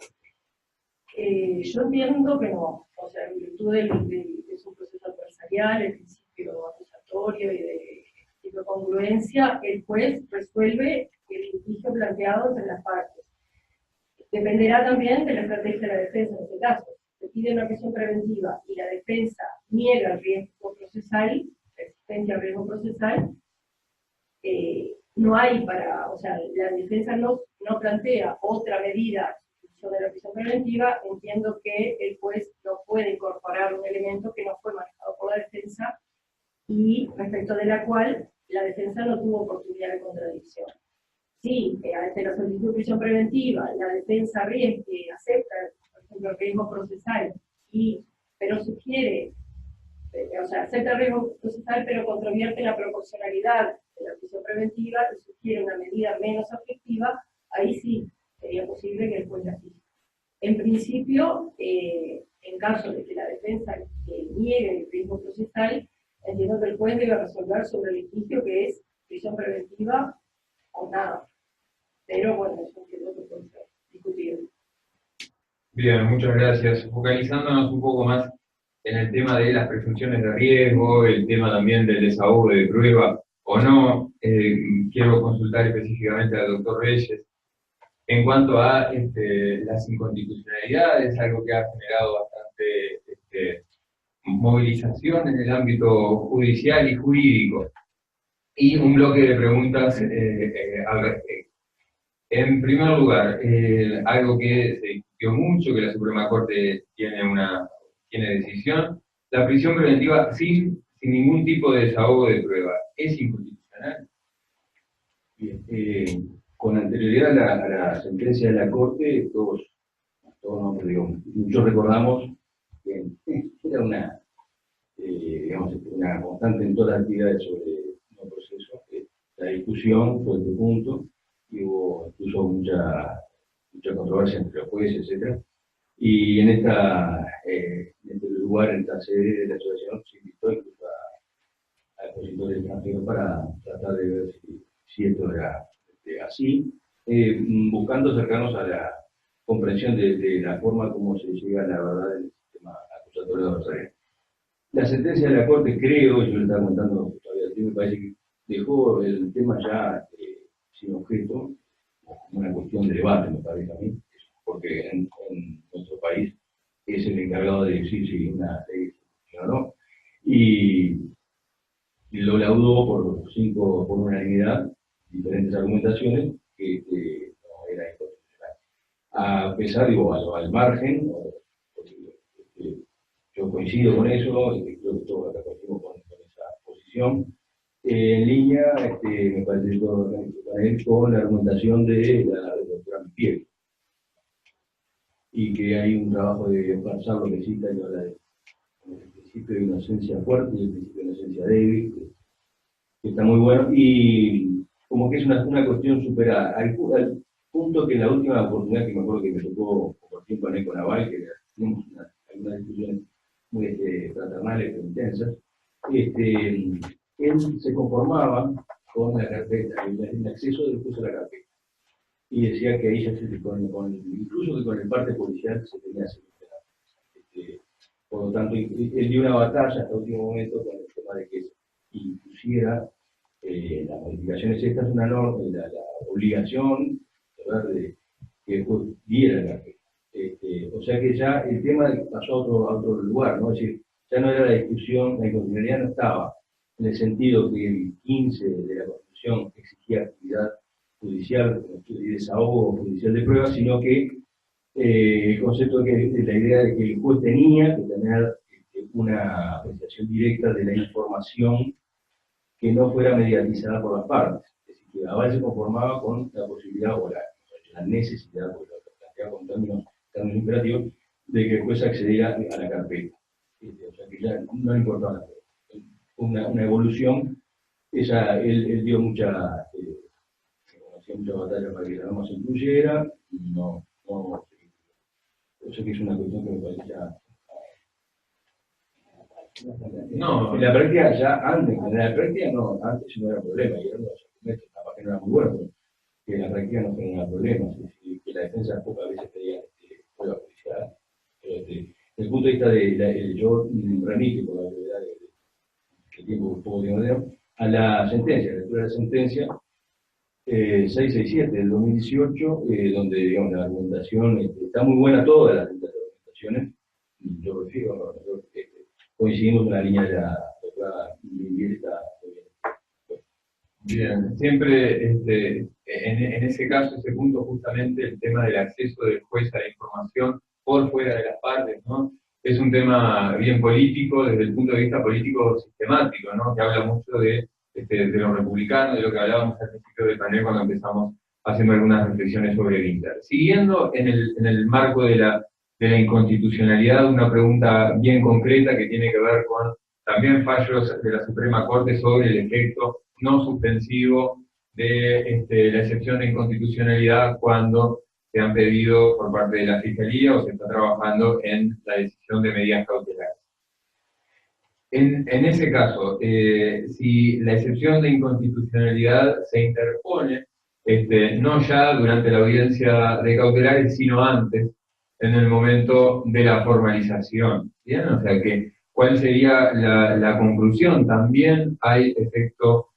Yo entiendo que no, o sea, en virtud de un proceso adversarial, el principio acusatorio y de principio de congruencia, el juez resuelve el litigio planteado entre las partes. Dependerá también de la estrategia de la defensa en este caso. Se pide una prisión preventiva y la defensa niega el riesgo procesal, la existencia del riesgo procesal, no hay o sea, la defensa no plantea otra medida sobre la prisión preventiva, entiendo que el juez no puede incorporar un elemento que no fue manejado por la defensa y respecto de la cual la defensa no tuvo oportunidad de contradicción. Sí, ante la solicitud de prisión preventiva, la defensa acepta, por ejemplo, el riesgo procesal, pero sugiere, o sea, acepta el riesgo procesal, pero controvierte la proporcionalidad de la prisión preventiva y sugiere una medida menos afectiva, ahí sí sería posible que el juez la fije. En principio, en caso de que la defensa niegue el riesgo procesal, entiendo que el juez debe resolver sobre el litigio que es prisión preventiva o nada. Pero bueno, eso entiendo que puede ser discutido. Bien, muchas gracias. Focalizándonos un poco más en el tema de las presunciones de riesgo, el tema también del desahogo de prueba o no, quiero consultar específicamente al doctor Reyes. En cuanto a las inconstitucionalidades, algo que ha generado bastante movilización en el ámbito judicial y jurídico. Y un bloque de preguntas al respecto. En primer lugar, algo que se discutió mucho, que la Suprema Corte tiene decisión, la prisión preventiva sin ningún tipo de desahogo de prueba, ¿es inconstitucional? Bien, con anterioridad a la sentencia de la Corte, muchos recordamos que era una constante en todas las actividades sobre el proceso, la discusión sobre este punto, y hubo incluso mucha controversia entre los jueces, etc. Y en este lugar, en esta sede de la asociación, se invitó incluso a expositores extranjeros para tratar de ver si esto era así, buscando acercarnos a la comprensión de la forma como se llega a la verdad del sistema acusatorio adversario. La sentencia de la Corte, creo, yo le estaba contando todavía, me parece que dejó el tema ya sin objeto, como una cuestión de debate, me parece a mí, porque en nuestro país es el encargado de decir si una ley funciona o no, y lo laudó por unanimidad, diferentes argumentaciones, que no era inconstitucional. A pesar, al margen, yo coincido con eso, y creo que todos acá coincidimos con esa posición. En línea, me parece con la argumentación de la doctora Mipiel, y que hay un trabajo de pasar lo que cita y habla de el principio de inocencia fuerte y el principio de inocencia débil, que está muy bueno, y como que es una cuestión superada, al punto que en la última oportunidad que me acuerdo que me tocó compartir con Eco Naval, que teníamos algunas discusiones muy fraternales, pero intensas, él se conformaba con la carpeta, el acceso del juez a la carpeta, y decía que ahí ya incluso que con el parte policial se tenía que por lo tanto, él dio una batalla hasta el último momento con el tema de que se impusiera las modificaciones estas, una norma, la obligación de que el juez diera la carpeta. O sea que ya el tema pasó a otro lugar, ¿no? Es decir, ya no era la discusión, la inconstitucionalidad no estaba en el sentido que el 15 de la Constitución exigía actividad judicial y desahogo judicial de pruebas, sino que el concepto de la idea de que el juez tenía que tener una apreciación directa de la información que no fuera mediatizada por las partes. Es decir, que Aval se conformaba con la posibilidad o la necesidad, porque lo planteaba con términos imperativos, de que el juez accediera a la carpeta. O sea que ya no le importaba una evolución. Él dio mucha batalla para que la norma se incluyera, y no. Yo sé que es una cuestión que me parece ya. No. En la práctica ya antes no, antes no era problema, y eran los argumentos, capaz que no era muy bueno, pero que en la práctica no tenía problemas, es decir, que la defensa pocas veces pedía prueba policial. Desde el punto de vista yo remito por la brevedad del tiempo a la sentencia, la lectura de la sentencia 667 del 2018, donde digamos, la argumentación está muy buena, todas las argumentaciones, yo prefiero, coincidimos en la línea de la doctora Miguel, está muy bien. Bien, siempre en ese caso, ese punto justamente, el tema del acceso del juez a la información por fuera de las partes, ¿no? es un tema bien político, desde el punto de vista político sistemático, ¿no? Que habla mucho de los republicanos, de lo que hablábamos al principio del panel cuando empezamos haciendo algunas reflexiones sobre el Inter. Siguiendo en el marco de la inconstitucionalidad, una pregunta bien concreta que tiene que ver con también fallos de la Suprema Corte sobre el efecto no suspensivo de la excepción de inconstitucionalidad cuando se han pedido por parte de la Fiscalía o se está trabajando en la decisión de medidas cautelares. En ese caso, si la excepción de inconstitucionalidad se interpone, no ya durante la audiencia de cautelares, sino antes, en el momento de la formalización, ¿bien? O sea que, ¿cuál sería la conclusión? También hay efecto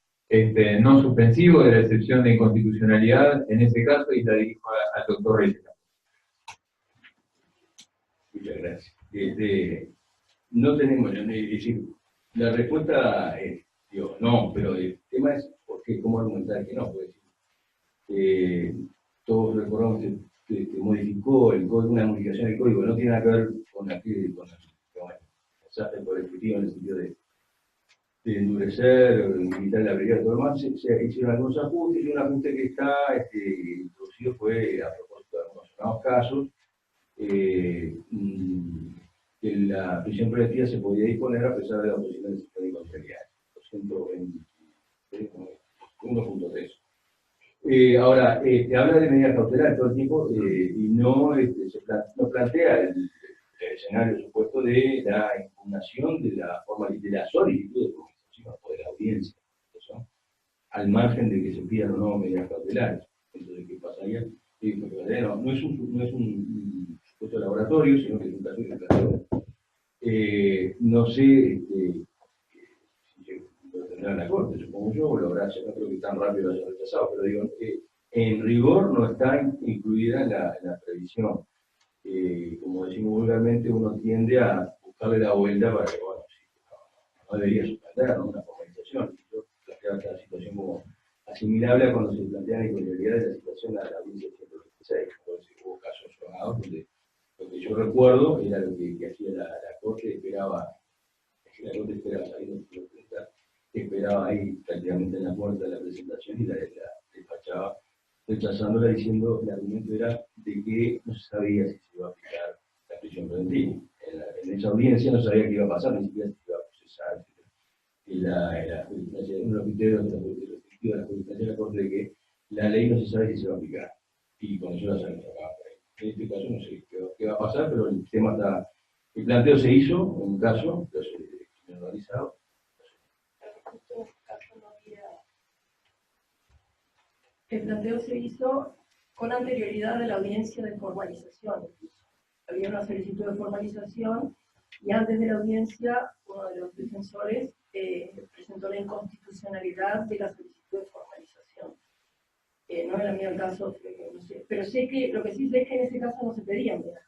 no suspensivo de la excepción de inconstitucionalidad en ese caso, y la dirijo al doctor Reyes. Muchas gracias. No tenemos, es decir, la respuesta es, digo, no, pero el tema es cómo argumentar que no, pues, todos recordamos que modificó el código, una modificación del código, no tiene nada que ver con mensaje por escrito en el sentido de endurecer, limitar la brigada y todo lo demás, se hicieron algunos ajustes, y un ajuste que está introducido fue, a propósito de algunos sonados casos, que la prisión preventiva se podía disponer a pesar de la oposición del sistema de contrariedad. 1.3. Ahora, habla de medidas cautelares todo el tiempo y no plantea el escenario supuesto de la impugnación de la solicitud de formalización o de la audiencia, ¿no? Al margen de que se pidan o no medidas cautelares. Entonces, ¿qué pasaría? No es un supuesto de laboratorio, sino que es un caso de declaración. No sé si lo tendrá la Corte, supongo yo, o lo habrá, no creo que tan rápido lo haya rechazado, pero digo, en rigor no está incluida en la previsión. Como decimos vulgarmente, uno tiende a buscarle la vuelta para que, bueno, no debería suspender, ¿no? Una formalización. Yo planteaba esta situación como asimilable a cuando se plantea la inconstitucionalidad de la situación a la audiencia 126. Entonces hubo casos sonados donde lo que yo recuerdo era lo que hacía la Corte, esperaba ahí prácticamente en la puerta de la presentación y la despachaba, rechazándola, diciendo, el argumento era de que no se sabía si se iba a aplicar la prisión preventiva. En esa audiencia no sabía qué iba a pasar, ni siquiera si se iba a procesar, etc. Y uno de los criterios de la jurisprudencia de la Corte de que la ley no se sabe si se va a aplicar. Y con eso la sabemos acá. En este caso no sé qué va a pasar, pero el tema está. El planteo se hizo en un caso, generalizado. El planteo se hizo con anterioridad de la audiencia de formalización. Había una solicitud de formalización y antes de la audiencia uno de los defensores presentó la inconstitucionalidad de la solicitud de formalización. No era mío el caso, no sé, pero sé que lo que sí sé es que en ese caso no se pedían medidas.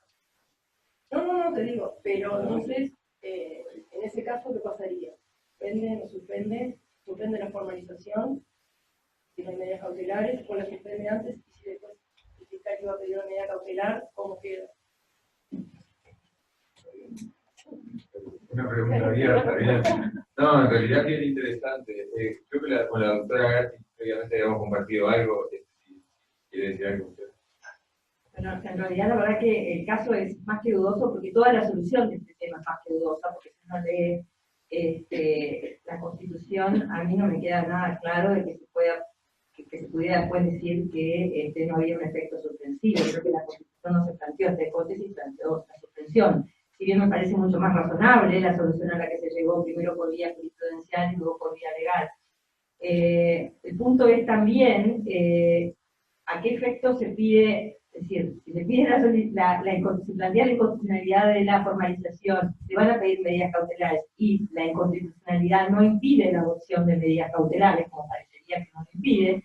No, te digo, pero entonces, en ese caso, ¿qué pasaría? ¿Suspende, no suspende? ¿Suspende la formalización? Si no hay medidas cautelares, o la suspende antes, y si después el fiscal iba a pedir una medida cautelar, ¿cómo queda? Una pregunta abierta, bien. No, en realidad bien interesante. Creo que con la doctora Gatti, obviamente habíamos compartido algo. Si quiere decir algo usted. Bueno, en realidad la verdad que el caso es más que dudoso porque toda la solución de este tema es más que dudosa, porque si uno lee la Constitución, a mí no me queda nada claro de que se pudiera después decir que no había un efecto suspensivo. Creo que la Constitución no se planteó esta hipótesis, planteó la suspensión. Si bien me parece mucho más razonable la solución a la que se llegó primero por vía jurisprudencial y luego por vía legal. El punto es también a qué efecto se pide. Es decir, si se pide si plantea la inconstitucionalidad de la formalización, se van a pedir medidas cautelares y la inconstitucionalidad no impide la adopción de medidas cautelares, como parecería que no lo impide,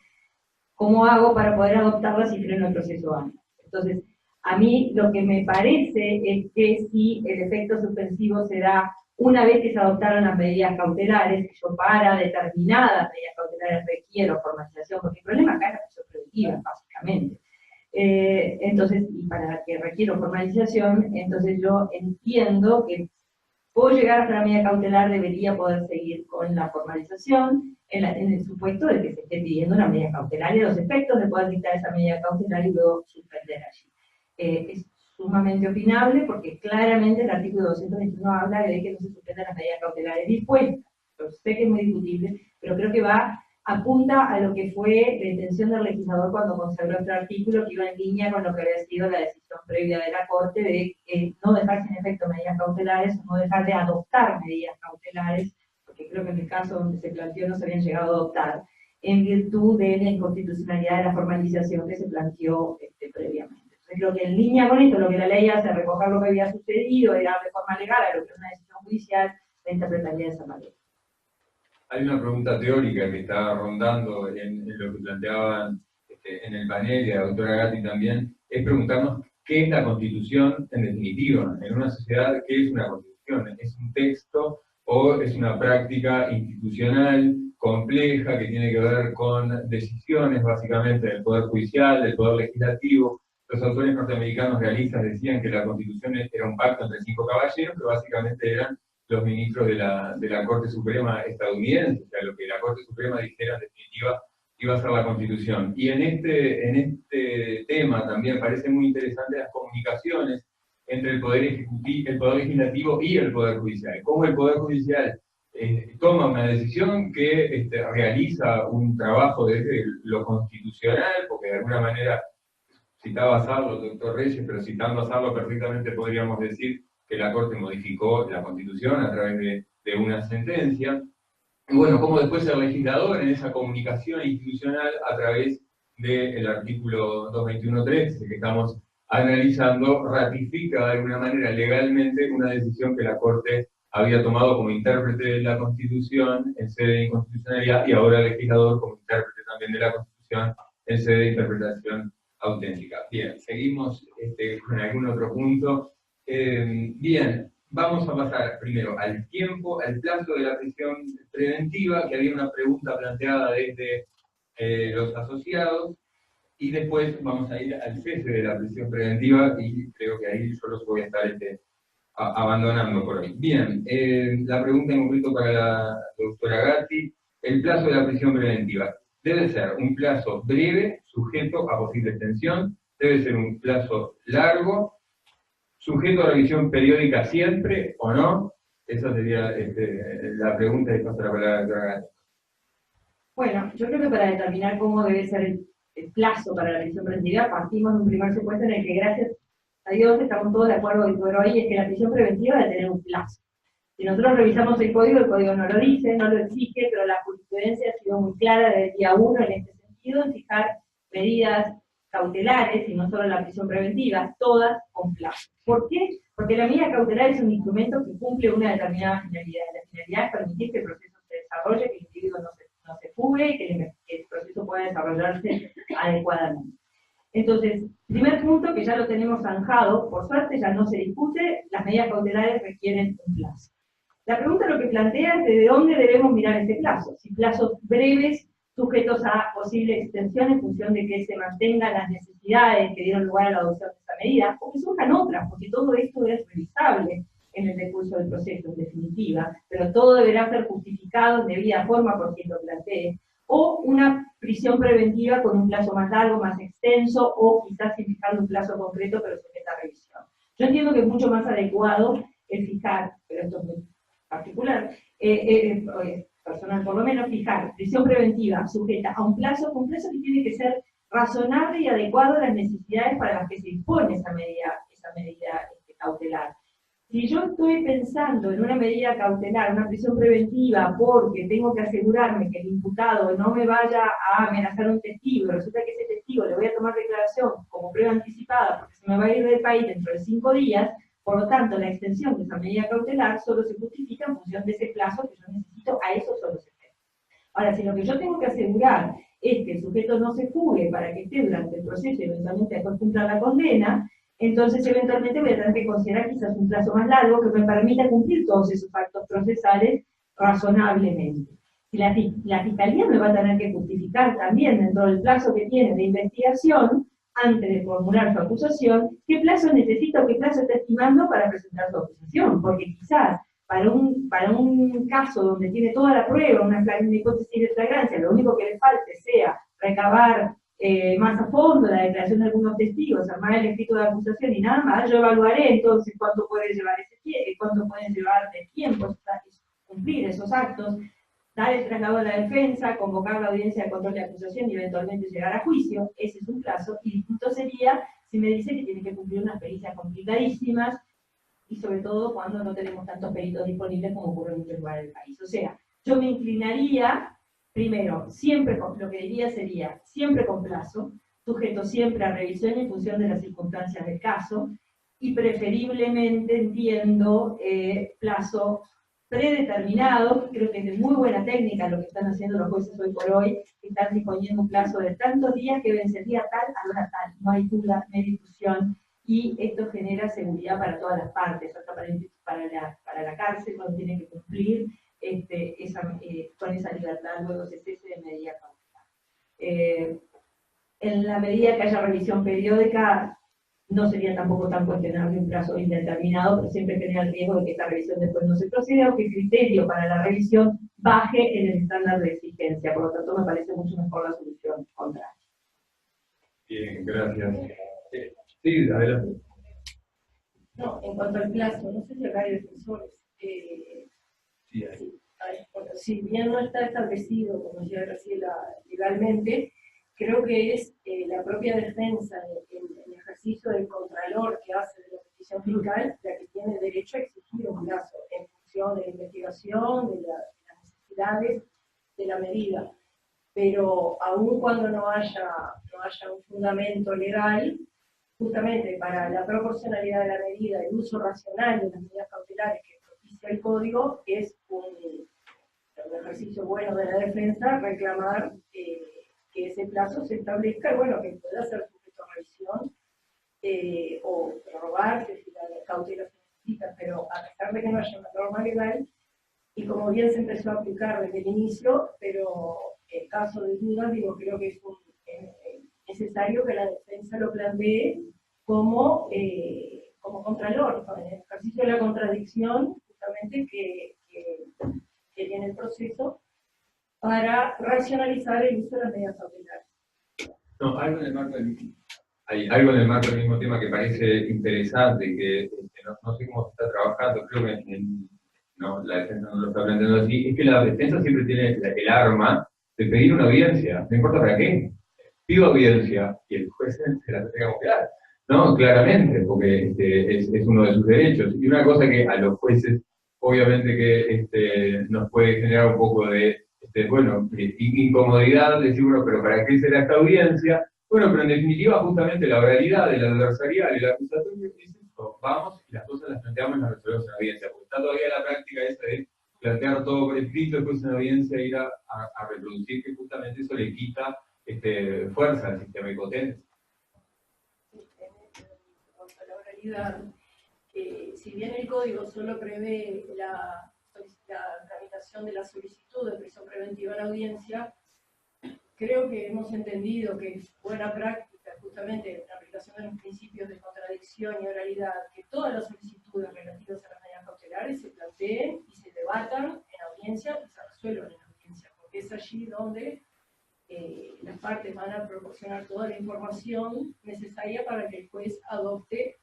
¿cómo hago para poder adoptarlas si freno el proceso antes? Entonces, a mí lo que me parece es que si el efecto suspensivo se da una vez que se adoptaron las medidas cautelares, yo para determinadas medidas cautelares requiero formalización, porque el problema acá es la prisión preventiva, básicamente. Entonces, y para que requiero formalización, entonces yo entiendo que puedo llegar hasta la medida cautelar, debería poder seguir con la formalización, en el supuesto de que se esté pidiendo una medida cautelar y los efectos de poder dictar esa medida cautelar y luego suspender allí. Es sumamente opinable porque claramente el artículo 221 habla de que no se suspenden las medidas cautelares dispuestas. Yo sé que es muy discutible, pero creo que apunta a lo que fue la intención del legislador cuando consagró este artículo, que iba en línea con lo que había sido la decisión previa de la Corte de no dejar sin efecto medidas cautelares, no dejar de adoptar medidas cautelares, porque creo que en el caso donde se planteó no se habían llegado a adoptar, en virtud de la inconstitucionalidad de la formalización que se planteó previamente. Entonces creo que en línea con esto, lo que la ley hace, recoger lo que había sucedido, era de forma legal a lo que era una decisión judicial, la interpretaría de esa manera. Hay una pregunta teórica que está rondando en lo que planteaban en el panel, y la doctora Gatti también, es preguntarnos qué es la Constitución en definitiva. En una sociedad, ¿qué es una Constitución? ¿Es un texto o es una práctica institucional compleja que tiene que ver con decisiones básicamente del Poder Judicial, del Poder Legislativo? Los autores norteamericanos realistas decían que la Constitución era un pacto entre 5 caballeros, que básicamente eran los ministros de la Corte Suprema estadounidense, o sea, lo que la Corte Suprema dijera en definitiva iba a ser la Constitución. Y en este tema también parece muy interesante las comunicaciones entre el Poder Ejecutivo, el Poder Legislativo y el Poder Judicial. Cómo el Poder Judicial toma una decisión que realiza un trabajo desde lo constitucional, porque de alguna manera citaba a Sarlo, doctor Reyes, pero citando a Sarlo perfectamente podríamos decir que la Corte modificó la Constitución a través de una sentencia. Y bueno, como después el legislador en esa comunicación institucional a través del artículo 221.3, que estamos analizando, ratifica de alguna manera legalmente una decisión que la Corte había tomado como intérprete de la Constitución en sede de inconstitucionalidad y ahora el legislador como intérprete también de la Constitución en sede de interpretación auténtica. Bien, seguimos con algún otro punto. Bien, vamos a pasar primero al tiempo, al plazo de la prisión preventiva, que había una pregunta planteada desde los asociados, y después vamos a ir al cese de la prisión preventiva, y creo que ahí yo los voy a estar abandonando por hoy. Bien, la pregunta en concreto para la doctora Gatti: el plazo de la prisión preventiva debe ser un plazo breve, sujeto a posible extensión, debe ser un plazo largo, sujeto a revisión periódica siempre o no. Esa sería la pregunta y paso la palabra a la doctora Gatti. Bueno, yo creo que para determinar cómo debe ser el plazo para la prisión preventiva, partimos de un primer supuesto en el que, gracias a Dios, estamos todos de acuerdo hoy, es que la prisión preventiva debe tener un plazo. Si nosotros revisamos el código no lo dice, no lo exige, pero la jurisprudencia ha sido muy clara desde el día 1 en este sentido, en fijar medidas cautelares, y no solo la prisión preventiva, todas con plazo. ¿Por qué? Porque la medida cautelar es un instrumento que cumple una determinada finalidad. La finalidad es permitir que el proceso se desarrolle, que el individuo no se fugue, y que el proceso pueda desarrollarse adecuadamente. Entonces, primer punto que ya lo tenemos zanjado, por suerte ya no se discute, las medidas cautelares requieren un plazo. La pregunta lo que plantea es de dónde debemos mirar ese plazo. Si plazos breves, sujetos a posible extensión en función de que se mantengan las necesidades que dieron lugar a la adopción de esta medida, o que surjan otras, porque todo esto es revisable en el decurso del proceso, en definitiva, pero todo deberá ser justificado en debida forma por quien lo plantee, o una prisión preventiva con un plazo más largo, más extenso, o quizás sin fijar un plazo concreto, pero sujeta a revisión. Yo entiendo que es mucho más adecuado el fijar, pero esto es muy particular, personal por lo menos, fijar prisión preventiva sujeta a un plazo que tiene que ser razonable y adecuado a las necesidades para las que se impone esa medida cautelar. Si yo estoy pensando en una medida cautelar, una prisión preventiva, porque tengo que asegurarme que el imputado no me vaya a amenazar a un testigo, resulta que ese testigo le voy a tomar declaración como prueba anticipada porque se me va a ir del país dentro de 5 días, por lo tanto la extensión de esa medida cautelar solo se justifica en función de ese plazo que yo necesito a esos solos efectos. Ahora, si lo que yo tengo que asegurar es que el sujeto no se fugue para que esté durante el proceso y eventualmente después cumpla la condena, entonces eventualmente voy a tener que considerar quizás un plazo más largo que me permita cumplir todos esos actos procesales razonablemente. Si la Fiscalía me va a tener que justificar también dentro del plazo que tiene de investigación antes de formular su acusación, qué plazo necesita o qué plazo está estimando para presentar su acusación, porque quizás para un caso donde tiene toda la prueba, una hipótesis de flagrancia, lo único que le falte sea recabar más a fondo la declaración de algunos testigos, armar el escrito de acusación y nada más, yo evaluaré entonces cuánto puede llevar cuánto pueden llevar de tiempo cumplir esos actos, dar el traslado a la defensa, convocar la audiencia de control de acusación y eventualmente llegar a juicio. Ese es un plazo, y distinto sería si me dice que tiene que cumplir unas pericias complicadísimas, y sobre todo cuando no tenemos tantos peritos disponibles como ocurre en muchos lugares del país. O sea, yo me inclinaría, primero, siempre lo que diría sería, siempre con plazo, sujeto siempre a revisión en función de las circunstancias del caso, y preferiblemente entiendo plazo predeterminado. Creo que es de muy buena técnica lo que están haciendo los jueces hoy por hoy, que están disponiendo un plazo de tantos días que vencería tal a hora tal, no hay duda, no hay discusión, y esto genera seguridad para todas las partes, hasta para la cárcel cuando tiene que cumplir con esa libertad, luego se cese de medida cautelar. En la medida que haya revisión periódica, no sería tampoco tan cuestionable un plazo indeterminado, pero siempre genera el riesgo de que esta revisión después no se proceda o que el criterio para la revisión baje en el estándar de exigencia. Por lo tanto, me parece mucho mejor la solución contraria. Bien, gracias. Sí, adelante. No, en cuanto al plazo, no sé si acá hay defensores. Sí, ahí. Bueno, si bien no está establecido, como decía Graciela, legalmente, creo que es la propia defensa, el ejercicio del contralor que hace de la petición fiscal, la que tiene derecho a exigir un plazo en función de la investigación, de las necesidades de la medida. Pero aun cuando no haya un fundamento legal, justamente para la proporcionalidad de la medida, el uso racional de las medidas cautelares que propicia el Código, es un ejercicio bueno de la defensa reclamar que ese plazo se establezca y bueno, que pueda ser sujeto a revisión o prorrogarse si la cautela se necesita, pero a pesar de que no haya una norma legal, y como bien se empezó a aplicar desde el inicio, pero en caso de dudas, digo, creo que es necesario que la defensa lo plantee como contralor, en el ejercicio de la contradicción, justamente que tiene el proceso, para racionalizar el uso de las medidas cautelares. No, algo en el marco hay algo en el marco del mismo tema que parece interesante, que no sé cómo se está trabajando, creo que la defensa no lo está planteando así, es que la defensa siempre tiene el arma de pedir una audiencia, no importa para qué. Pido audiencia y el juez se la tendría que dar. No, claramente, porque es uno de sus derechos. Y una cosa que a los jueces, obviamente que nos puede generar un poco de incomodidad, decir, bueno, pero ¿para qué será esta audiencia? Bueno, pero en definitiva, justamente la oralidad del adversarial y el acusatorio es esto. Vamos y las cosas las planteamos y las resolvemos en la audiencia. Porque está todavía la práctica esa de plantear todo por escrito, después en la audiencia ir a reproducir, que justamente eso le quita fuerza al sistema y potencia. La oralidad, si bien el Código solo prevé la tramitación de la solicitud de prisión preventiva en audiencia, creo que hemos entendido que es buena práctica, justamente en la aplicación de los principios de contradicción y oralidad, que todas las solicitudes relativas a las medidas cautelares se planteen y se debatan en audiencia y se resuelvan en audiencia, porque es allí donde las partes van a proporcionar toda la información necesaria para que el juez adopte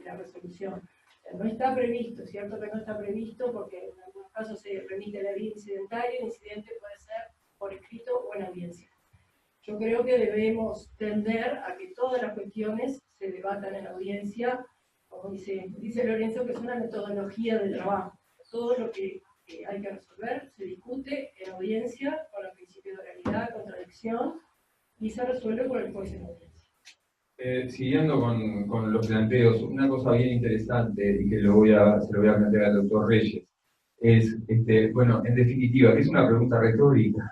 la resolución. No está previsto, cierto que no está previsto, porque en algunos casos se remite la vía incidentaria, el incidente puede ser por escrito o en audiencia. Yo creo que debemos tender a que todas las cuestiones se debatan en audiencia, como dice Lorenzo, que es una metodología de trabajo. Todo lo que hay que resolver se discute en audiencia con los principios de oralidad, contradicción, y se resuelve por el juez en audiencia. Siguiendo con los planteos, una cosa bien interesante y que se lo voy a plantear al doctor Reyes, es, bueno, en definitiva, que es una pregunta retórica,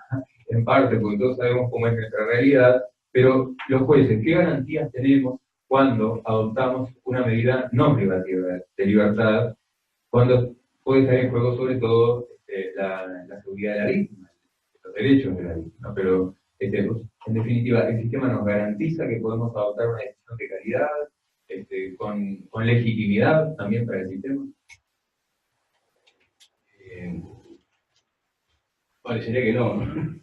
en parte, porque todos sabemos cómo es nuestra realidad, pero los jueces, ¿qué garantías tenemos cuando adoptamos una medida no privativa de libertad, cuando puede estar en juego sobre todo la seguridad de la víctima, los derechos de la víctima? Pero En definitiva, el sistema nos garantiza que podemos adoptar una decisión de calidad, con legitimidad también para el sistema. Parecería que no, ¿no?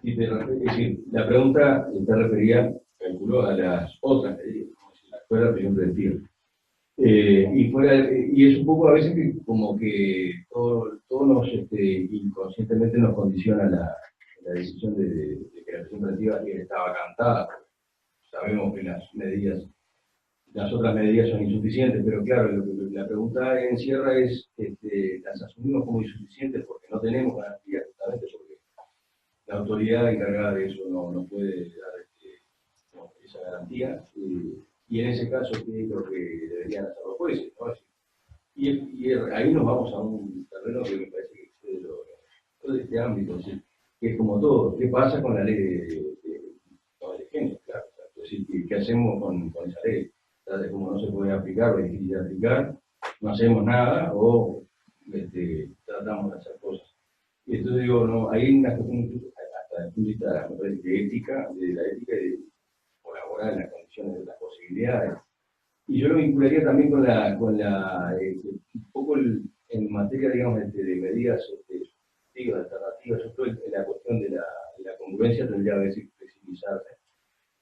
Es decir, la pregunta está referida, calculo, a las otras medidas, como si la fuera la prisión preventiva. Y es un poco a veces que como que todo nos, inconscientemente nos condiciona la decisión de que la prisión preventiva estaba cantada. Sabemos que las otras medidas son insuficientes, pero claro, lo que la pregunta encierra es, las asumimos como insuficientes porque no tenemos garantía, justamente porque la autoridad encargada de eso no puede dar esa garantía, y en ese caso, ¿qué es lo que deberían hacer los jueces? ¿No? Y ahí nos vamos a un terreno que me parece que excede todo este ámbito, es decir, que es como todo. ¿Qué pasa con la ley de género? Claro, es decir, ¿qué hacemos con esa ley? Como no se puede aplicar o es difícil de aplicar, no hacemos nada o tratamos de hacer cosas. Y entonces digo, no, hay una cuestión hasta el punto de vista, me parece, de ética, de la ética y de colaborar en las condiciones de las posibilidades. Y yo lo vincularía también con un poco en materia, digamos, de medidas alternativas. Yo creo que la cuestión de la congruencia tendría que flexibilizarse.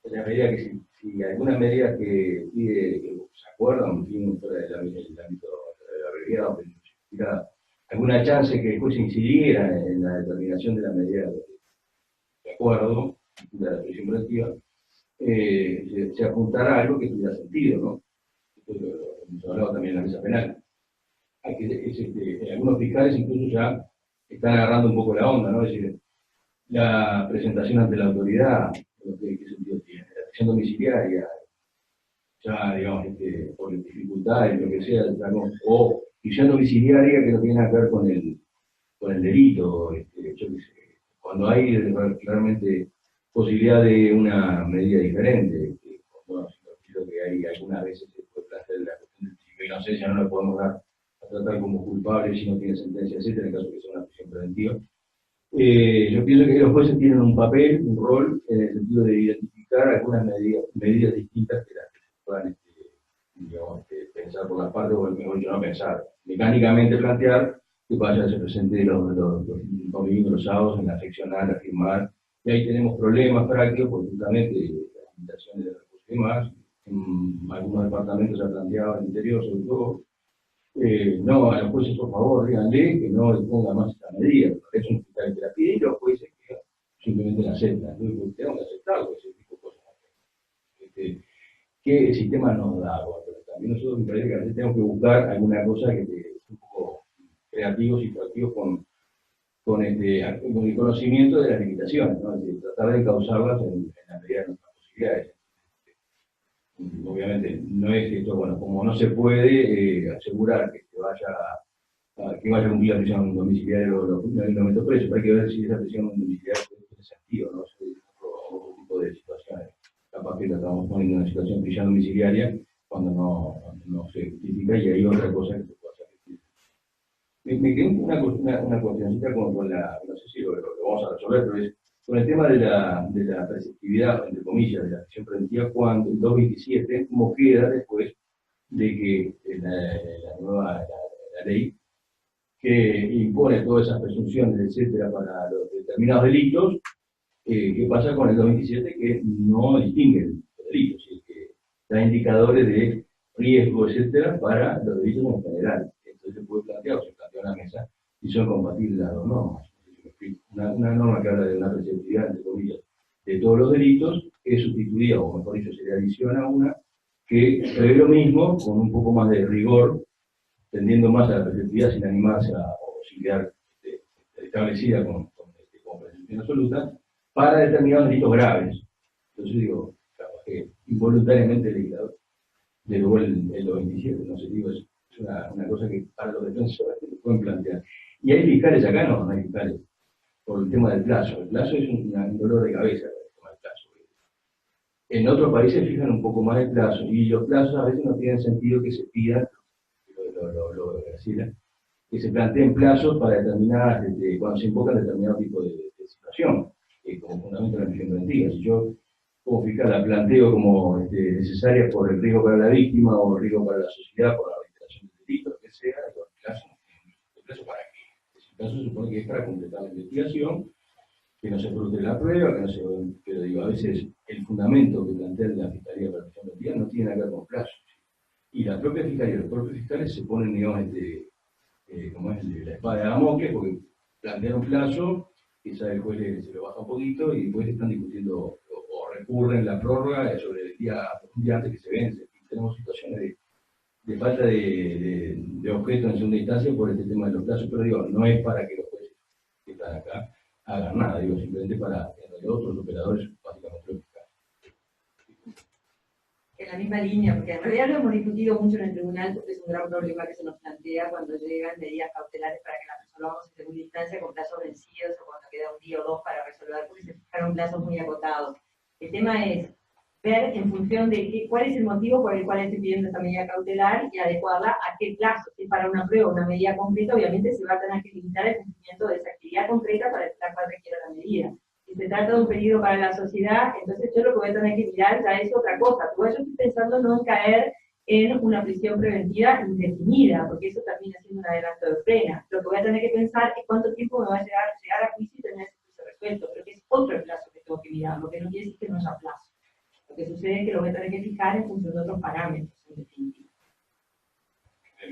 En la medida que si alguna medida que pide, que se acuerdan, fuera del ámbito de la realidad, o que tuviera alguna chance que después incidiera en la determinación de la medida de acuerdo, de la prisión preventiva, se apuntara a algo que tuviera sentido, ¿no? Esto lo hemos hablado también en la mesa penal. Algunos fiscales incluso ya están agarrando un poco la onda, ¿no? Es decir, la presentación ante la autoridad, ¿qué sentido tiene? La prisión domiciliaria, ya, digamos, por dificultades, lo que sea, o prisión domiciliaria que no tiene nada que ver con el delito, yo qué sé, cuando hay claramente posibilidad de una medida diferente, bueno, creo que hay algunas veces se puede plantear la cuestión del principio de inocencia, no lo podemos dar a tratar como culpable si no tiene sentencia, etcétera, en caso de que sea una prisión preventiva. Yo pienso que los jueces tienen un papel, un rol, en el sentido de identificar algunas medidas distintas que las que se puedan pensar por las partes, o mejor dicho, no pensar, mecánicamente plantear que vaya, se presente los domingos, los sábados en la seccional a firmar, y ahí tenemos problemas prácticos, porque justamente las limitaciones de recursos y demás, en algunos departamentos se ha planteado en el interior, sobre todo, no, a los jueces, por favor, díganle que no le ponga más esta medida, porque es un fiscal que la pide y los jueces que simplemente la aceptan. Entonces, tenemos que aceptarlo, ese tipo de cosas. Que el sistema nos da, pero también nosotros me parece que a veces tenemos que buscar alguna cosa que esté un poco creativos y proactivos con el conocimiento de las limitaciones, ¿no? Es decir, tratar de causarlas en la medida de nuestras posibilidades. Obviamente, no es esto, bueno, como no se puede asegurar que vaya a cumplir la prisión domiciliaria o lo meto preso, pero hay que ver si esa prisión domiciliaria tiene sentido, ¿no? Es otro tipo de situaciones. Capaz que la estamos poniendo en una situación de prisión domiciliaria cuando no se justifica y hay otra cosa que se puede hacer. Me quedó una cuestioncita con la, no sé si lo vamos a resolver, pero es con el tema de la preceptividad, entre comillas, de la prisión preventiva, cuando el 227, cómo queda después de que la nueva ley que impone todas esas presunciones, etcétera, para los determinados delitos, ¿qué pasa con el 227? Que no distingue los delitos, y que da indicadores de riesgo, etcétera, para los delitos en general. Entonces se puede plantear, o se plantea en la mesa, si son compatibles las dos normas. Una norma que habla de una preceptividad, entre comillas, de todos los delitos, es sustituida, o mejor dicho, se le adiciona una que prevé lo mismo, con un poco más de rigor, tendiendo más a la preceptividad sin animarse o sin quedar establecida como precepción absoluta, para determinados delitos graves. Entonces digo, claro, que involuntariamente el legislador derogó el 27, no sé, digo, es una cosa que para los defensores se pueden plantear. Y hay fiscales acá, no hay fiscales, por el tema del plazo. El plazo es un dolor de cabeza, el tema del plazo. En otros países fijan un poco más el plazo, y los plazos a veces no tienen sentido que se pidan, que se planteen plazos para determinar, cuando se invocan determinado tipo de situación. como fundamento de la prisión preventiva. Si yo, como fiscal, la planteo como necesaria por el riesgo para la víctima o el riesgo para la sociedad, por la reiteración del delito, lo que sea, ¿el plazo para qué? El plazo se supone que es para completar la investigación, que no se frustre la prueba, que no se... Pero digo, a veces el fundamento que plantea la Fiscalía para la prisión preventiva no tiene nada que ver con plazo. Y la propia Fiscalía, los propios fiscales se ponen, digamos, como es la espada de Damocles, porque plantean un plazo, quizá el juez se lo baja un poquito y después están discutiendo o recurren la prórroga sobre el un día antes que se vence. Y tenemos situaciones de falta de objeto en segunda instancia por este tema de los plazos, pero digo, no es para que los jueces que están acá hagan nada, digo, simplemente para que otros operadores, básicamente los fiscales. En la misma línea, porque en realidad lo hemos discutido mucho en el tribunal, porque es un gran problema que se nos plantea cuando llegan medidas cautelares para que las resolvamos en segunda instancia con plazos vencidos o cuando queda un día o dos para resolver, porque se fijaron plazos muy acotados. El tema es ver en función de cuál es el motivo por el cual estoy pidiendo esta medida cautelar y adecuarla a qué plazo. Si es para una prueba o una medida concreta, obviamente se va a tener que limitar el cumplimiento de esa actividad concreta para la cual requiera la medida. Si se trata de un peligro para la sociedad, entonces yo lo que voy a tener que mirar ya es otra cosa. Porque yo estoy pensando no en caer en una prisión preventiva indefinida, porque eso termina siendo un adelanto de pena. Lo que voy a tener que pensar es cuánto tiempo me va a llegar a juicio y tener ese juicio resuelto, pero que es otro el plazo que tengo que mirar, lo que no quiere decir que no haya plazo. Lo que sucede es que lo voy a tener que fijar en función de otros parámetros, en definitiva.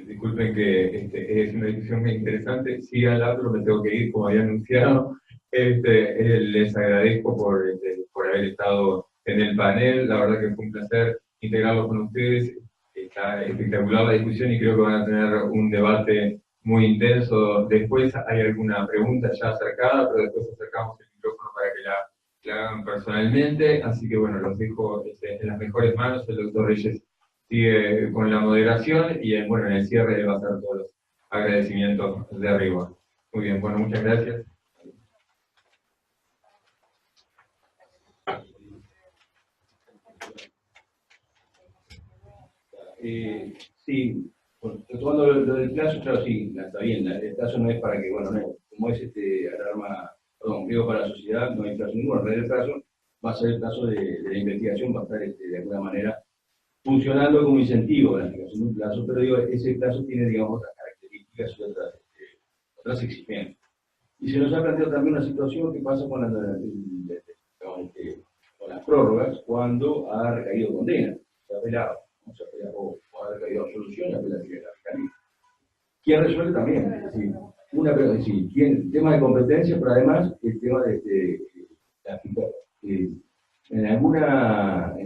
Disculpen que es una discusión muy interesante. Sí, al otro me tengo que ir, como había anunciado. Les agradezco por haber estado en el panel. La verdad que fue un placer integrarlo con ustedes. Está espectacular la discusión y creo que van a tener un debate muy intenso. Después hay alguna pregunta ya acercada, pero después acercamos el micrófono para que la hagan personalmente. Así que bueno, los dejo en las mejores manos. El doctor Reyes sigue con la moderación y en el cierre le va a hacer todos los agradecimientos de arriba. Muy bien, bueno, muchas gracias. Sí, retomando lo del plazo, claro, sí, está bien, el plazo no es para que, bueno, no, como es riesgo para la sociedad, no hay plazo ninguno, en realidad el plazo va a ser el plazo de la investigación, va a estar de alguna manera funcionando como incentivo a la aplicación de un plazo, pero digo, ese plazo tiene, digamos, otras características y otras exigencias. Y se nos ha planteado también una situación que pasa con las prórrogas cuando ha recaído condena, se ha apelado. O ha recaído absolución y apela a la Fiscalía. ¿Quién resuelve también? Es decir, el tema de competencia, pero además el tema de la Fiscalía. En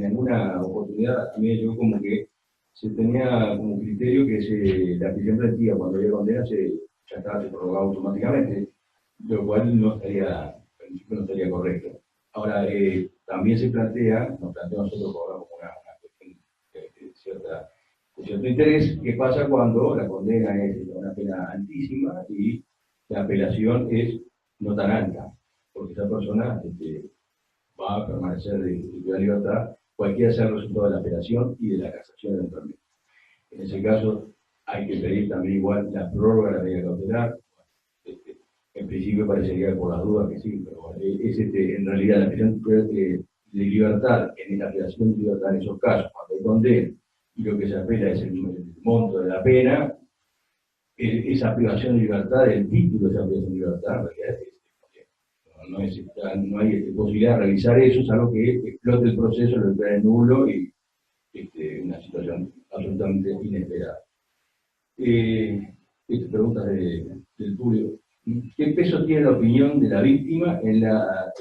alguna oportunidad a mí me llegó como que se tenía como criterio que la prisión preventiva cuando había condena se prorrogaba automáticamente, lo cual no estaría correcto. Ahora, también nos plantea nosotros como una cuestión de cierto interés, ¿qué pasa cuando la condena es una pena altísima y la apelación es no tan alta? Porque esa persona va a permanecer en libertad, cualquiera sea el resultado de la apelación y de la casación eventualmente. En ese caso, hay que pedir también igual la prórroga de la medida cautelar. En principio parecería por las dudas que sí, pero es en realidad la prisión de libertad, en la apelación de libertad en esos casos, cuando hay condena y lo que se apela es el monto de la pena, esa privación de libertad, el título de esa privación de libertad, en realidad no hay posibilidad de realizar eso, salvo que explote el proceso, lo declare nulo y una situación absolutamente inesperada. Preguntas del público. ¿Qué peso tiene la opinión de la víctima en la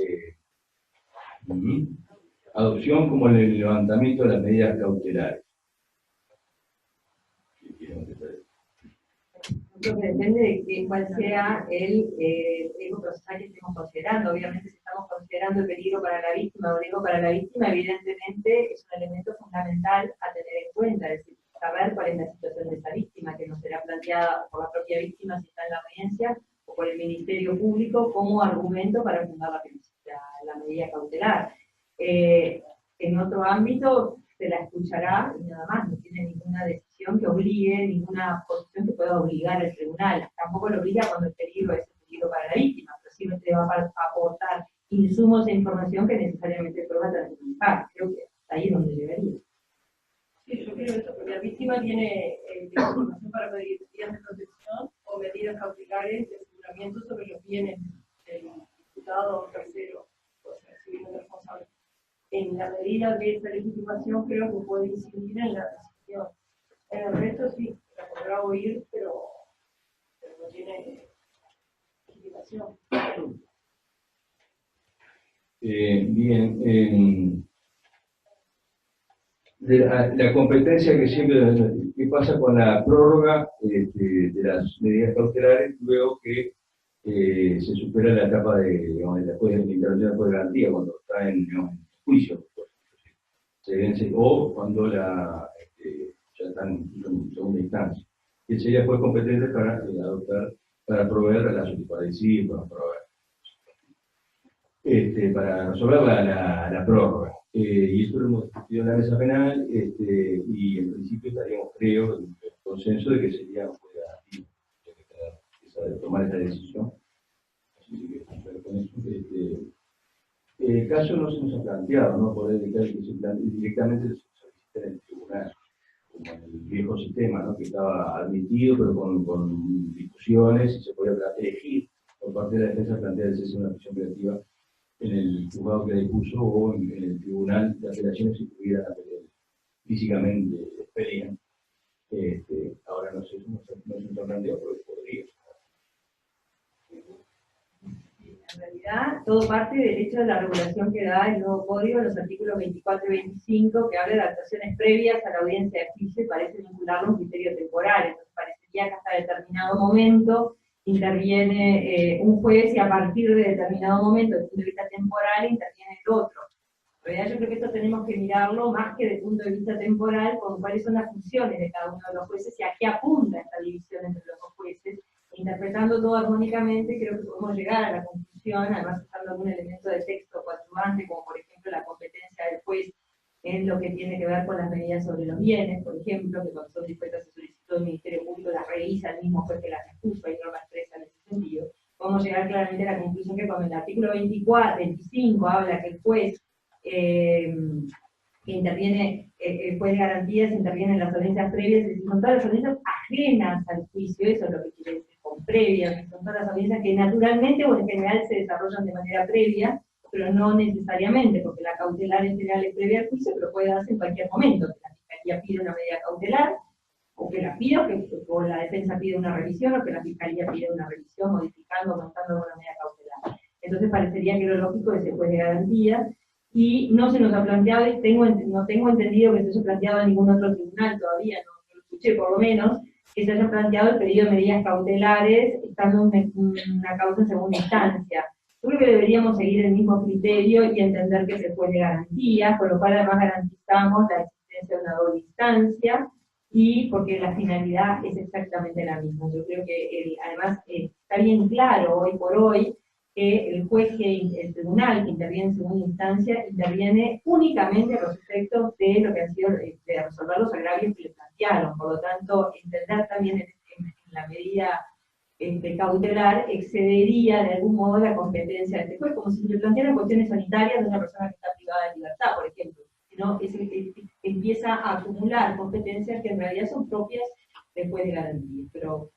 adopción como en el levantamiento de las medidas cautelares? Creo que depende de cuál sea el riesgo procesal que estemos considerando. Obviamente, si estamos considerando el peligro para la víctima o riesgo para la víctima, evidentemente es un elemento fundamental a tener en cuenta, es decir, saber cuál es la situación de esa víctima, que no será planteada por la propia víctima si está en la audiencia o por el Ministerio Público como argumento para fundar la medida cautelar. En otro ámbito se la escuchará y nada más, no tiene ninguna decisión que obligue, ninguna posición que pueda obligar al tribunal. Tampoco lo obliga cuando el peligro es el peligro para la víctima, pero sí le va a aportar insumos e información que necesariamente el juez va a tener que manejar. Creo que ahí es donde llegaría. Sí, yo creo eso, porque la víctima tiene información para pedir medidas de protección o medidas cautelares de aseguramiento sobre los bienes del imputado o tercero, o sea, civilmente responsable. En la medida de esa legitimación creo que puede incidir en la decisión. En el resto sí, la podrá oír, pero no tiene legitimación. Bien, la competencia que siempre, ¿qué pasa con la prórroga de las medidas cautelares luego que se supera la etapa digamos, después de la intervención después de garantía, cuando está digamos, en juicio, se vence, o cuando ya están en segunda instancia? Que sería pues competente para adoptar, para proveer para decir, para proveer. Para resolver la prórroga. Y esto lo hemos discutido en la mesa penal, y en principio estaríamos, creo, en el consenso de que sería un juez garantía de tomar esta decisión. Así que, con eso, el caso no se nos ha planteado, ¿no? Poder evitar que se directamente se solicite en el tribunal, como en el viejo sistema, ¿no? Que estaba admitido, pero con discusiones, y se podía elegir por parte de la defensa plantear el cese de una prisión preventiva en el juzgado que la dispuso o en el tribunal de apelaciones si tuviera físicamente pelean. Ahora no sé, no se nos ha planteado, pero podría. En realidad, todo parte del hecho de la regulación que da el nuevo código, los artículos 24 y 25, que habla de actuaciones previas a la audiencia de juicio y parece vincularlo a un criterio temporal. Entonces, parecería que hasta determinado momento interviene un juez y a partir de determinado momento, desde el punto de vista temporal, interviene el otro. En realidad, yo creo que esto tenemos que mirarlo más que desde el punto de vista temporal, con cuáles son las funciones de cada uno de los jueces y a qué apunta esta división entre los dos jueces. Interpretando todo armónicamente, creo que podemos llegar a la conclusión, además usando algún elemento de texto coadyuvante, como por ejemplo la competencia del juez en lo que tiene que ver con las medidas sobre los bienes, por ejemplo, que cuando son dispuestas a solicitud del Ministerio Público las revisa el mismo juez que las expuso, hay normas expresas en ese sentido. Podemos llegar claramente a la conclusión que cuando el artículo 25 habla que el juez que interviene, el juez de garantías interviene en las audiencias previas, es decir, son todas las audiencias ajenas al juicio, eso es lo que quiere decir con previas, son todas las audiencias que naturalmente o en general se desarrollan de manera previa, pero no necesariamente, porque la cautelar en general es previa al juicio, pero puede darse en cualquier momento, que la Fiscalía pide una medida cautelar, o que la pida, o la defensa pide una revisión, o que la Fiscalía pide una revisión, modificando, aumentando una medida cautelar. Entonces parecería que lo lógico es el juez de garantía, y no se nos ha planteado, y no tengo entendido que se haya planteado en ningún otro tribunal todavía, no lo escuché por lo menos, que se haya planteado el pedido de medidas cautelares estando una causa en segunda instancia. Yo creo que deberíamos seguir el mismo criterio y entender que se puede garantía, con lo cual además garantizamos la existencia de una doble instancia, y porque la finalidad es exactamente la misma. Yo creo que además está bien claro hoy por hoy que el tribunal que interviene en segunda instancia interviene únicamente a los efectos de lo que han sido, de resolver los agravios que le plantearon. Por lo tanto, entender también en la medida cautelar excedería de algún modo la competencia de este juez, como si se le plantearan cuestiones sanitarias de una persona que está privada de libertad, por ejemplo. ¿No? Empieza a acumular competencias que en realidad son propias del juez de garantía. Pero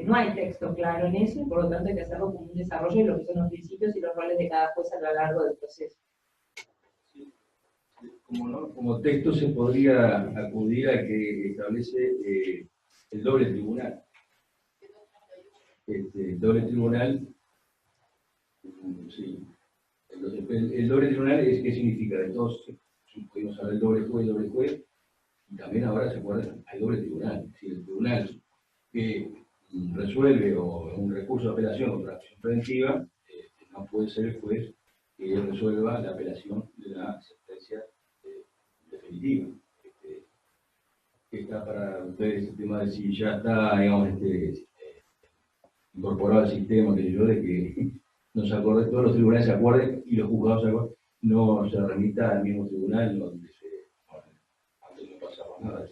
no hay texto claro en eso, y por lo tanto hay que hacerlo como un desarrollo de lo que son los principios y los roles de cada juez a lo largo del proceso. Como texto se podría acudir a que establece el doble tribunal. El doble tribunal, sí. El doble tribunal ¿qué significa? Entonces, podemos hablar del doble juez, y también ahora se acuerdan, hay doble tribunal. Si el tribunal que resuelve o un recurso de apelación contra la prisión preventiva, no puede ser el juez que resuelva la apelación de la sentencia definitiva. Que está para ustedes el tema de si ya está, digamos, incorporado al sistema, que yo, de que no se acuerde, todos los tribunales se acuerden y los juzgados se acuerden, no se remita al mismo tribunal donde antes no pasaba nada.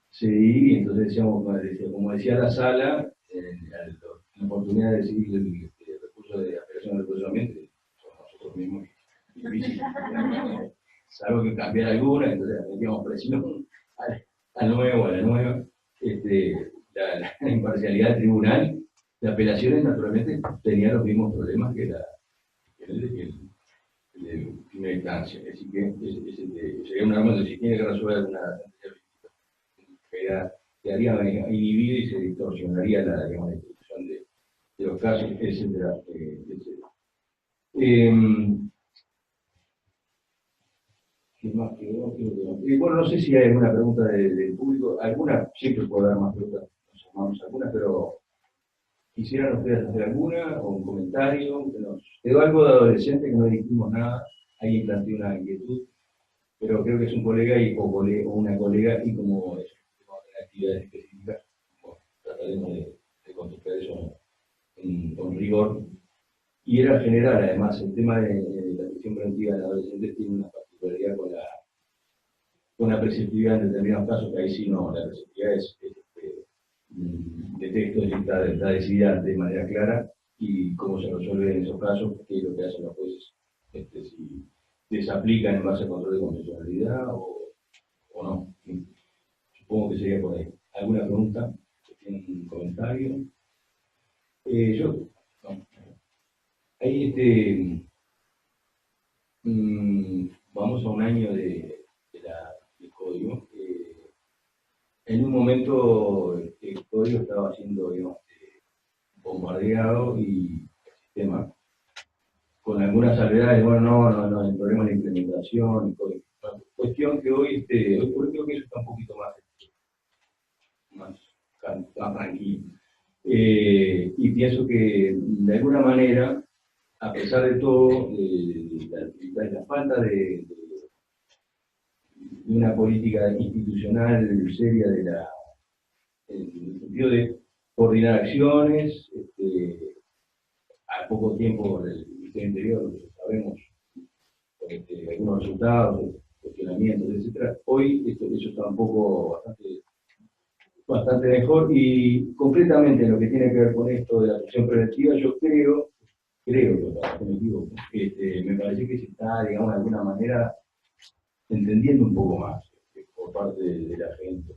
Sí, entonces decíamos, como decía la sala, la oportunidad de decidir el recurso de apelación modificación del procesamiento somos nosotros mismos. Difícil, salvo que cambiar alguna, entonces metíamos presión al nuevo, a la nueva. La imparcialidad del tribunal de apelaciones, naturalmente, tenía los mismos problemas que el de primera instancia. Así que sería un argumento, si tiene que resolver alguna quedaría inhibido y se distorsionaría la distribución de los casos, etcétera. ¿Qué más quedó? Bueno, no sé si hay alguna pregunta del público. Alguna, siempre puedo dar más preguntas, nos llamamos algunas, pero ¿quisieran ustedes hacer alguna o un comentario? Quedó algo de adolescente que no dijimos nada. Alguien planteó una inquietud, pero creo que es un colega o una colega, y como es una actividad específica, bueno, trataremos de contestar eso con rigor. Y era general, además, el tema de la prisión preventiva en adolescentes tiene una particularidad con la preceptividad en determinados casos, que ahí sí no, la preceptividad es de texto y está decidida de manera clara, y cómo se resuelve en esos casos, qué es lo que hacen los jueces, si desaplican en base a control de constitucionalidad o no. Supongo que sería por ahí. ¿Alguna pregunta? ¿Tienen un comentario? No. Ahí vamos a un año del código. En un momento el código estaba siendo, digamos, bombardeado y el sistema, con algunas salvedades, bueno, no, el problema de la implementación, cuestión que hoy creo que eso está un poquito más tranquilo. Y pienso que de alguna manera, a pesar de todo, la falta de una política institucional seria en el sentido de coordinar acciones, a poco tiempo del Ministerio Interior, sabemos algunos resultados, cuestionamientos, etc. Hoy eso está un poco bastante mejor, y concretamente en lo que tiene que ver con esto de la prisión preventiva, yo creo que me equivoco, me parece que se está, digamos, de alguna manera entendiendo un poco más por parte de la gente.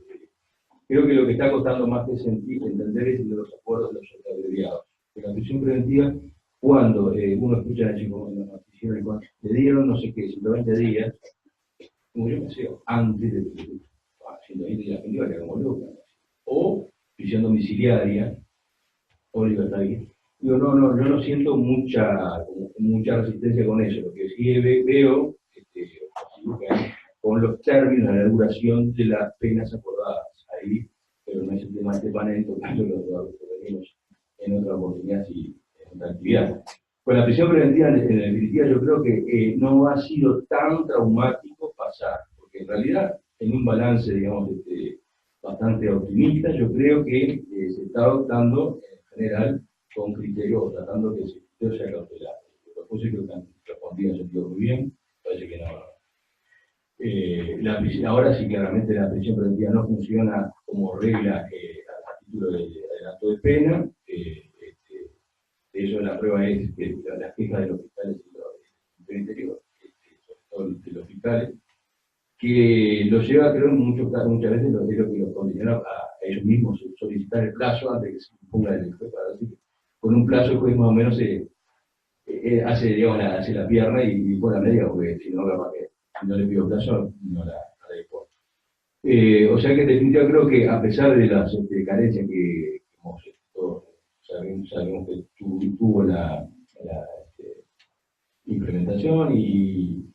Creo que lo que está costando más de entender es de los acuerdos de los abreviados. La prisión preventiva, cuando uno escucha a los noticieros, le dieron no sé qué, 120 días, como yo pensé, antes de 120 días, la gente iba a quedar como loca, o prisión domiciliaria, o libertad vigente. Digo, yo no siento mucha resistencia con eso. Lo que sí veo con los términos de la duración de las penas acordadas. Ahí, pero no es el tema de este panel, en todo caso lo venimos en otra oportunidad y en otra actividad. Con la prisión preventiva, en definitiva, yo creo que no ha sido tan traumático pasar, porque en realidad, en un balance, digamos, bastante optimista, yo creo que se está adoptando en general con criterio, tratando que ese criterio sea cautelar. Después creo que han respondido en sentido muy bien, parece que no. Ahora sí, claramente la prisión preventiva no funciona como regla a título de adelanto de pena. Eso la prueba es que las quejas de los fiscales del interior, sobre todo de los fiscales, que los lleva, creo, muchas veces lo que los condiciona a ellos mismos solicitar el plazo antes de que se imponga el juez, para decir, con un plazo el juez más o menos hace la pierna y pone la medida, porque si no, capaz que si no le pido plazo, no la deporto. O sea que en definitiva creo que a pesar de las carencias que todos sabemos que tuvo la implementación y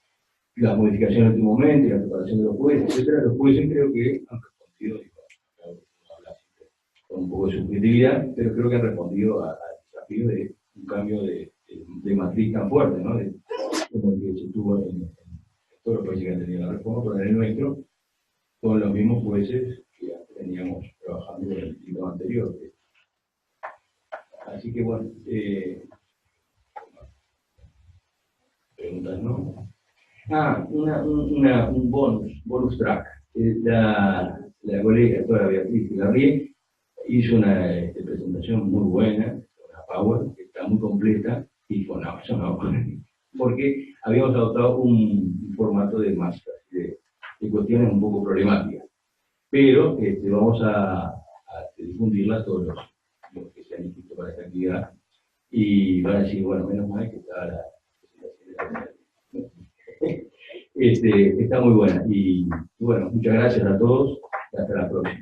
las modificaciones en último momento y la preparación de los jueces, etcétera, los jueces creo que han respondido, uno habla siempre con un poco de subjetividad, pero creo que han respondido al desafío de un cambio de matriz tan fuerte, ¿no? Como el que se tuvo en todos los países que han tenido la reforma, pero en el nuestro, con los mismos jueces que teníamos trabajando en el distrito anterior. Así que bueno, preguntas, ¿no? Un bonus track. La colega, doctora Beatriz Garrié, hizo una presentación muy buena, una PowerPoint, que está muy completa, Y dijo, no, eso no, porque habíamos adoptado un formato de más, de cuestiones un poco problemáticas. Pero vamos a difundirlas todos los que se han inscrito para esta actividad, y van a decir, bueno, menos mal que está la está muy buena. Y bueno, muchas gracias a todos y hasta la próxima.